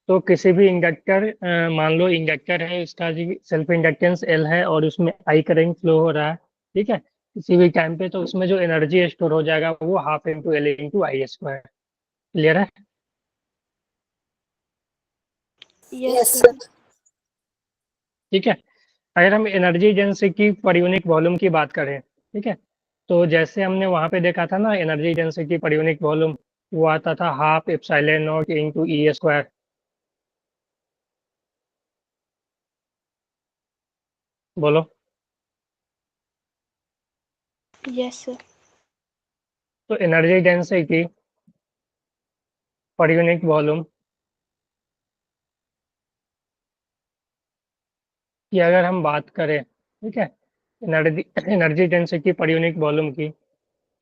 तो किसी भी इंडक्टर, मान लो इंडक्टर है, इसका सेल्फ इंडक्टेंस एल है और उसमें आई करंट फ्लो हो रहा है, ठीक है, किसी भी टाइम पे, तो उसमें जो एनर्जी स्टोर हो जाएगा वो half into L into I square. Clear है? Yes, Yes, sir. sir. ठीक है। अगर हम energy density per unit volume की बात करें, ठीक है, तो जैसे हमने वहां पे देखा था ना, energy density per unit volume वो आता था half epsilon not into E square. बोलो। Yes, sir. तो energy density per unit volume की अगर हम बात करें, ठीक है, energy energy density per unit volume की,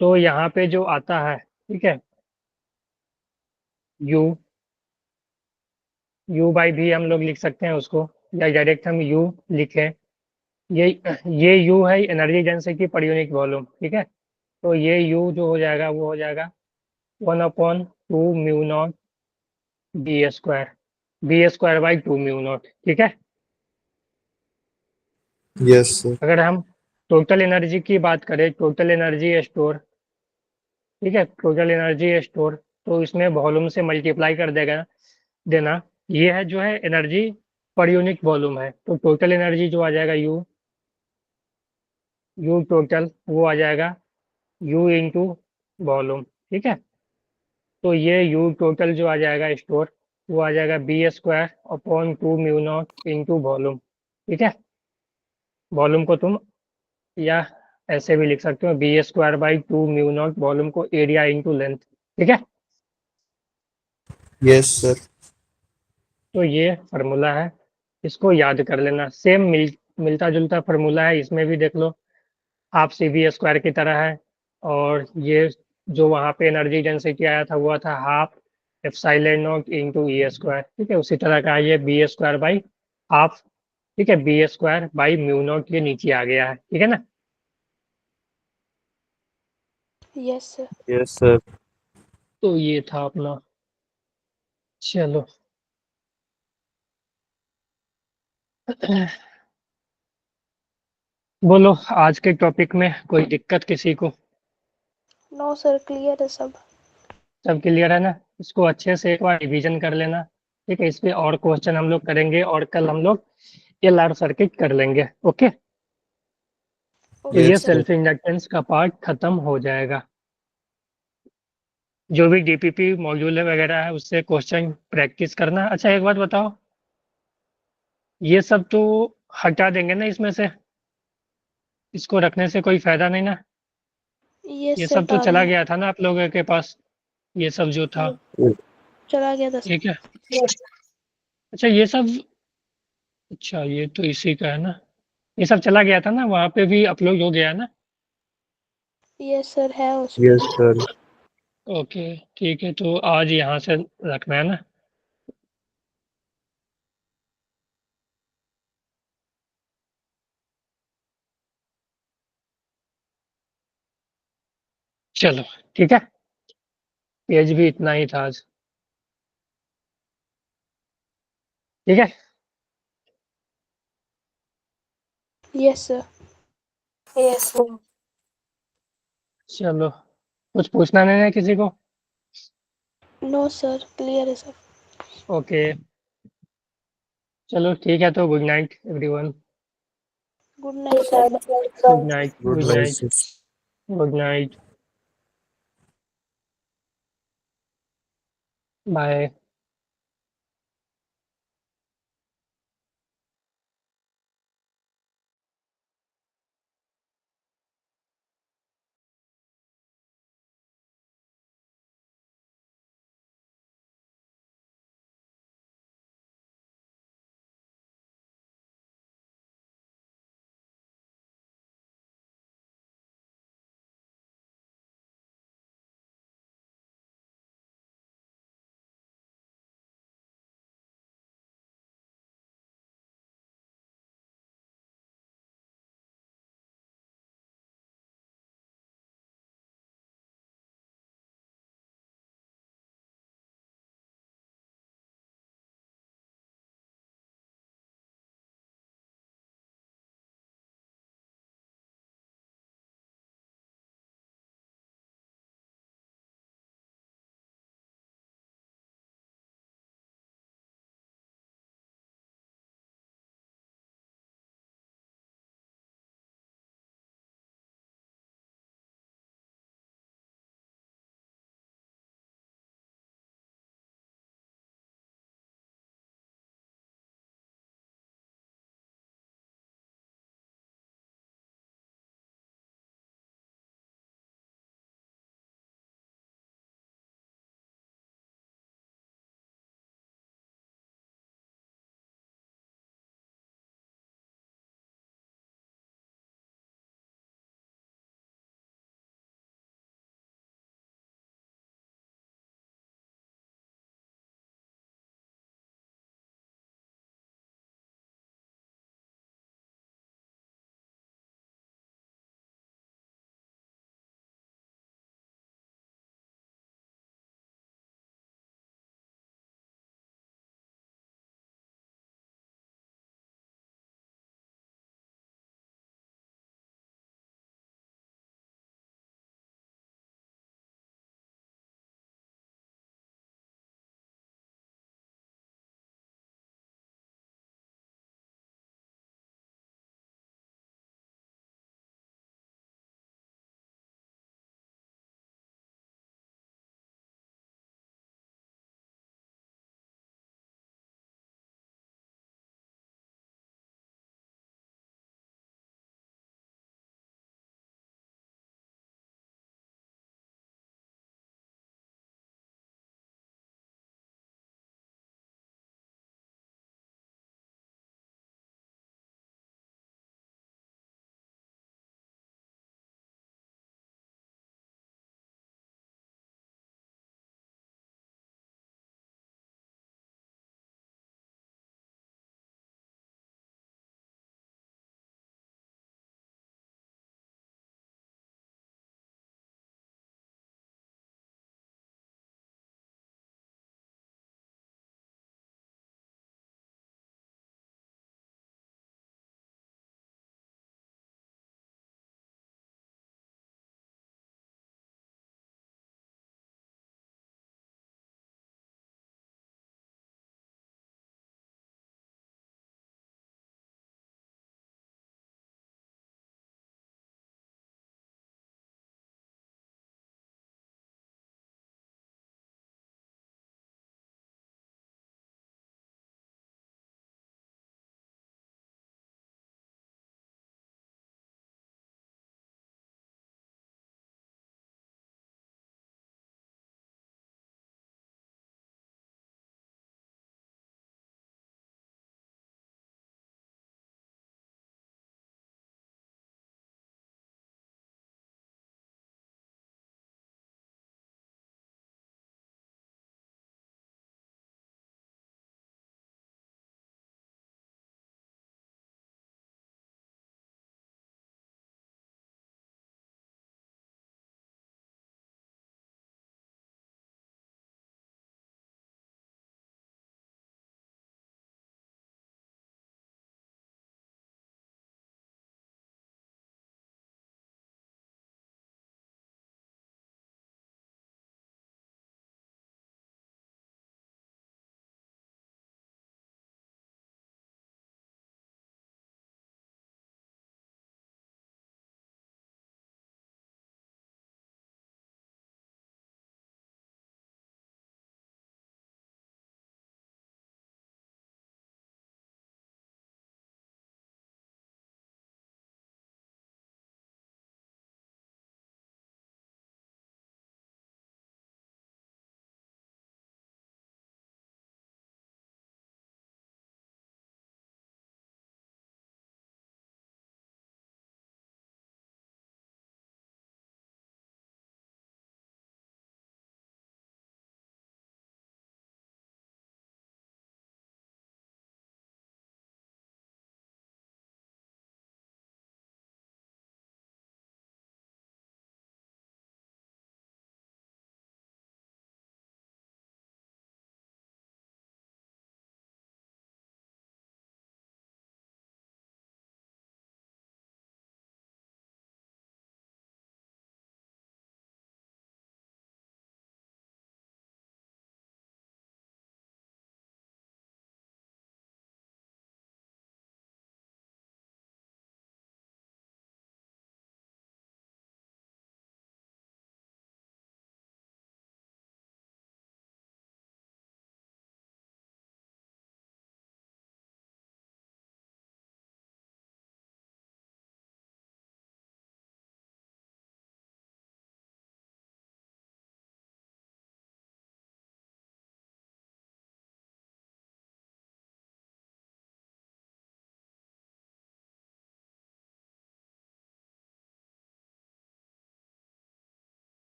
तो यहाँ पे जो आता है, ठीक है, यू, यू बाई भी हम लोग लिख सकते हैं उसको, या डायरेक्ट हम यू लिखें। ये ये यू है energy density per unit volume, ठीक है। तो ये यू जो हो जाएगा वो हो जाएगा 1/2 mu not be square by 2 mu naught, ठीक है। Yes sir. अगर हम टोटल एनर्जी की बात करें, टोटल एनर्जी स्टोर, ठीक है, टोटल एनर्जी स्टोर, तो इसमें वॉल्यूम से मल्टीप्लाई कर देना, ये है जो है एनर्जी पर यूनिट वॉल्यूम है। तो टोटल एनर्जी जो आ जाएगा यू टोटल वो आ जाएगा यू इंटू वॉल्यूम, ठीक है। तो ये यू टोटल जो आ जाएगा स्टोर वो आ जाएगा B² upon 2 mu naught into volume, ठीक है। वॉल्यूम को तुम या ऐसे भी लिख सकते हो, B² by 2 mu naught, volume को एरिया इंटू लेंथ, ठीक है। Yes sir. तो ये फार्मूला है, इसको याद कर लेना। सेम मिलता जुलता फार्मूला है, इसमें भी देख लो, हाफ CV² की तरह है। और ये जो वहाँ पे एनर्जी डेंसिटी आया था वो था half epsilon not into E square, ठीक है, उसी तरह का ये B² बाई हाफ, ठीक है, B² बाई म्यू नॉट, ये नीचे आ गया है, ठीक है ना। Yes, sir. Yes sir. तो ये था अपना। चलो बोलो, आज के टॉपिक में कोई दिक्कत किसी को? No, sir. Clear है सब. सब क्लियर है ना? इसको अच्छे से एक बार रिवीजन कर लेना, ठीक है। इस पे और क्वेश्चन हम लोग करेंगे और कल हम लोग LR सर्किट कर लेंगे, ओके। तो Okay, ये yes sir. Sir. Self inductance का पार्ट खत्म हो जाएगा। जो भी DPP मॉड्यूल वगैरह है उससे क्वेश्चन प्रैक्टिस करना। अच्छा एक बात बताओ, ये सब तो हटा देंगे ना इसमें से? इसको रखने से कोई फायदा नहीं ना? Yes, ये sir. सब तो चला गया था ना आप लोगों के पास, ये सब जो था, चला गया था. ठीक है। Yes. अच्छा ये सब अच्छा, ये तो इसी का है ना, ये सब चला गया था ना, वहाँ पे भी अपलोड हो गया है ना। यस सर, है उस यस सर। ओके ठीक है, तो आज यहाँ से रखना है ना। चलो ठीक है, पेज भी इतना ही था आज। ठीक है, यस सर। Yes, sir. चलो कुछ पूछना नहीं है किसी को। नो सर, क्लियर है सर। ओके चलो ठीक है, तो good night everyone. Good night sir. Good night, good good night night, sir. Good night, bye.